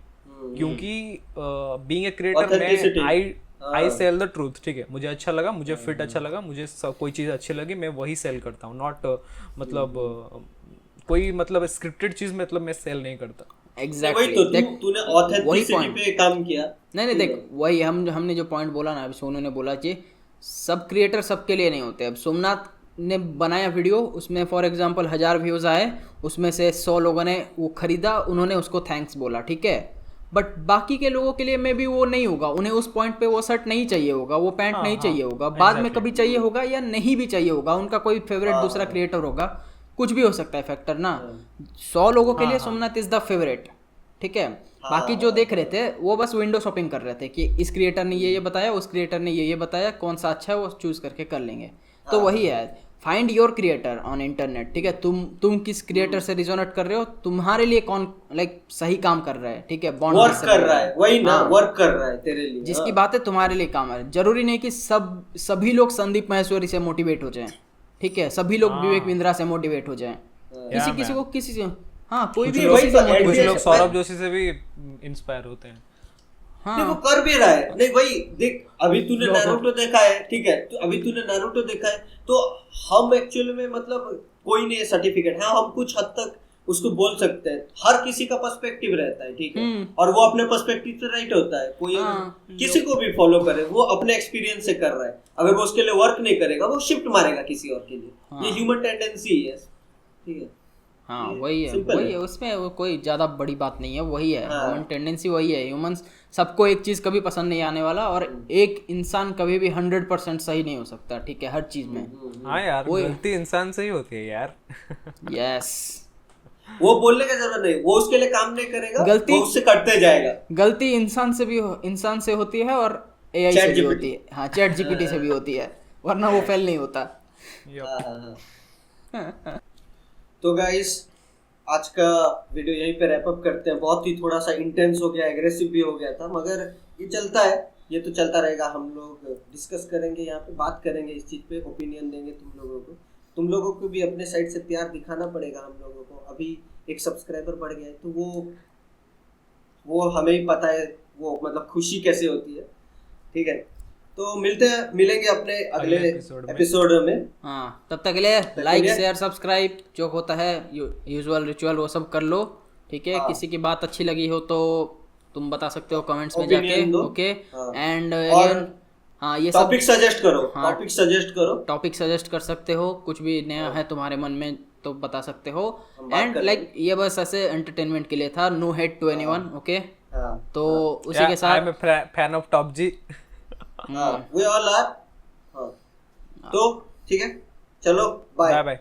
क्योंकि बीइंग ए क्रिएटर मैं आई सेल द ट्रूथ, ठीक है। मुझे अच्छा लगा, मुझे फिट अच्छा लगा, मुझे कोई चीज़ अच्छी लगी, मैं वही सेल करता हूँ, नॉट मतलब कोई मतलब स्क्रिप्टेड चीज़ मतलब मैं सेल नहीं करता। एग्जैक्टली, वही तो तूने ऑथेंटिसिटी पे काम किया। नहीं देख, वही हमने जो पॉइंट बोला ना, अभी सोनू ने बोला कि सब क्रिएटर सबके लिए नहीं होते। अब सोमनाथ ने बनाया वीडियो, उसमें फॉर एग्जांपल 1000 व्यूज़ आए, उसमें से 100 लोगों ने वो खरीदा, उन्होंने उसको थैंक्स बोला, ठीक है। बट बाकी के लोगों के लिए मे भी वो नहीं होगा, उन्हें उस पॉइंट पे वो शर्ट नहीं चाहिए होगा, वो पैंट नहीं चाहिए होगा, बाद में कभी चाहिए होगा या नहीं भी चाहिए होगा, उनका कोई फेवरेट दूसरा क्रिएटर होगा, कुछ भी हो सकता है फैक्टर ना। 100 लोगों के लिए सोमनाथ इज द फेवरेट, ठीक है। बाकी जो देख रहे थे वो बस विंडो शॉपिंग कर रहे थे कि इस क्रिएटर ने ये बताया, उस क्रिएटर ने ये बताया, कौन सा अच्छा है वो चूज करके कर लेंगे। तो वही है, find your creator on internet, ठीक है। तुम किस क्रिएटर से रिजोनेट कर रहे हो, तुम्हारे लिए कौन लाइक सही काम कर रहा है, ठीक है, बॉन्ड वर्क कर रहा है, वही ना, वर्क कर रहा है तेरे लिए, जिसकी बातें तुम्हारे लिए काम है। जरूरी नहीं कि सभी लोग संदीप माहेश्वरी से मोटिवेट हो जाएं, ठीक है, सभी लोग विवेक बिंद्रा से मोटिवेट हो जाएं, किसी को किसी से, हाँ कोई भी वही तो कुछ लोग सौरभ जोशी से भी इंस्पायर होते हैं। हाँ वो कर भी रहा है। नहीं भाई देख, अभी तूने नारुतो देखा है, ठीक है, तो अभी तूने नारुतो देखा है, तो हम एक्चुअली में मतलब कोई नहीं सर्टिफिकेट है, हम कुछ हद तक उसको बोल सकते हैं। हर किसी का पर्सपेक्टिव रहता है, ठीक है, और वो अपने पर्सपेक्टिव से राइट होता है। कोई किसी को भी फॉलो करे, वो अपने एक्सपीरियंस से कर रहा है। अगर वो उसके लिए वर्क नहीं करेगा, वो शिफ्ट मारेगा किसी और के लिए। ये ह्यूमन टेंडेंसी है, ठीक है। हाँ वही है, उसमें वो कोई ज्यादा बड़ी बात नहीं है, वही है ह्यूमन टेंडेंसी, वही है। ह्यूमंस सबको एक चीज कभी पसंद नहीं आने वाला, और एक इंसान कभी भी 100% सही नहीं हो सकता, ठीक है, हर चीज में। हाँ यार, गलती इंसान से ही होती है यार। यस, वो बोलने का जरूरत नहीं, वो उसके लिए काम नहीं करेगा, वो उससे करते जाएगा। गलती इंसान से होती है और एआई से भी होती है, हाँ चैट जीपीटी से भी होती है, वरना वो फेल नहीं होता। तो गाइस, आज का वीडियो यहीं पे रैप अप करते हैं। बहुत ही थोड़ा सा इंटेंस हो गया, एग्रेसिव भी हो गया था, मगर ये चलता है, ये तो चलता रहेगा। हम लोग डिस्कस करेंगे, यहाँ पे बात करेंगे इस चीज़ पे, ओपिनियन देंगे तुम लोगों को भी अपने साइड से प्यार दिखाना पड़ेगा हम लोगों को। अभी एक सब्सक्राइबर बढ़ गया है, तो वो हमें ही पता है वो मतलब खुशी कैसे होती है, ठीक है। तो मिलेंगे अपने अगले एपिसोड में। हाँ, तब तक के लिए लाइक शेयर सब्सक्राइब जो होता है यूजुअल रिचुअल वो सब कर लो, ठीक है। किसी की बात अच्छी लगी हो तो तुम बता सकते हो कमेंट्स में जाके, ओके। एंड अगेन हाँ, ये टॉपिक सजेस्ट करो, टॉपिक सजेस्ट कर सकते हो, कुछ भी नया है तुम्हारे मन में तो बता सकते हो। एंड लाइक ये बस ऐसे एंटरटेनमेंट के लिए था, no hate to anyone, okay. तो उसी के साथ, I am a fan of top G. We all are. तो ठीक है, चलो बाय।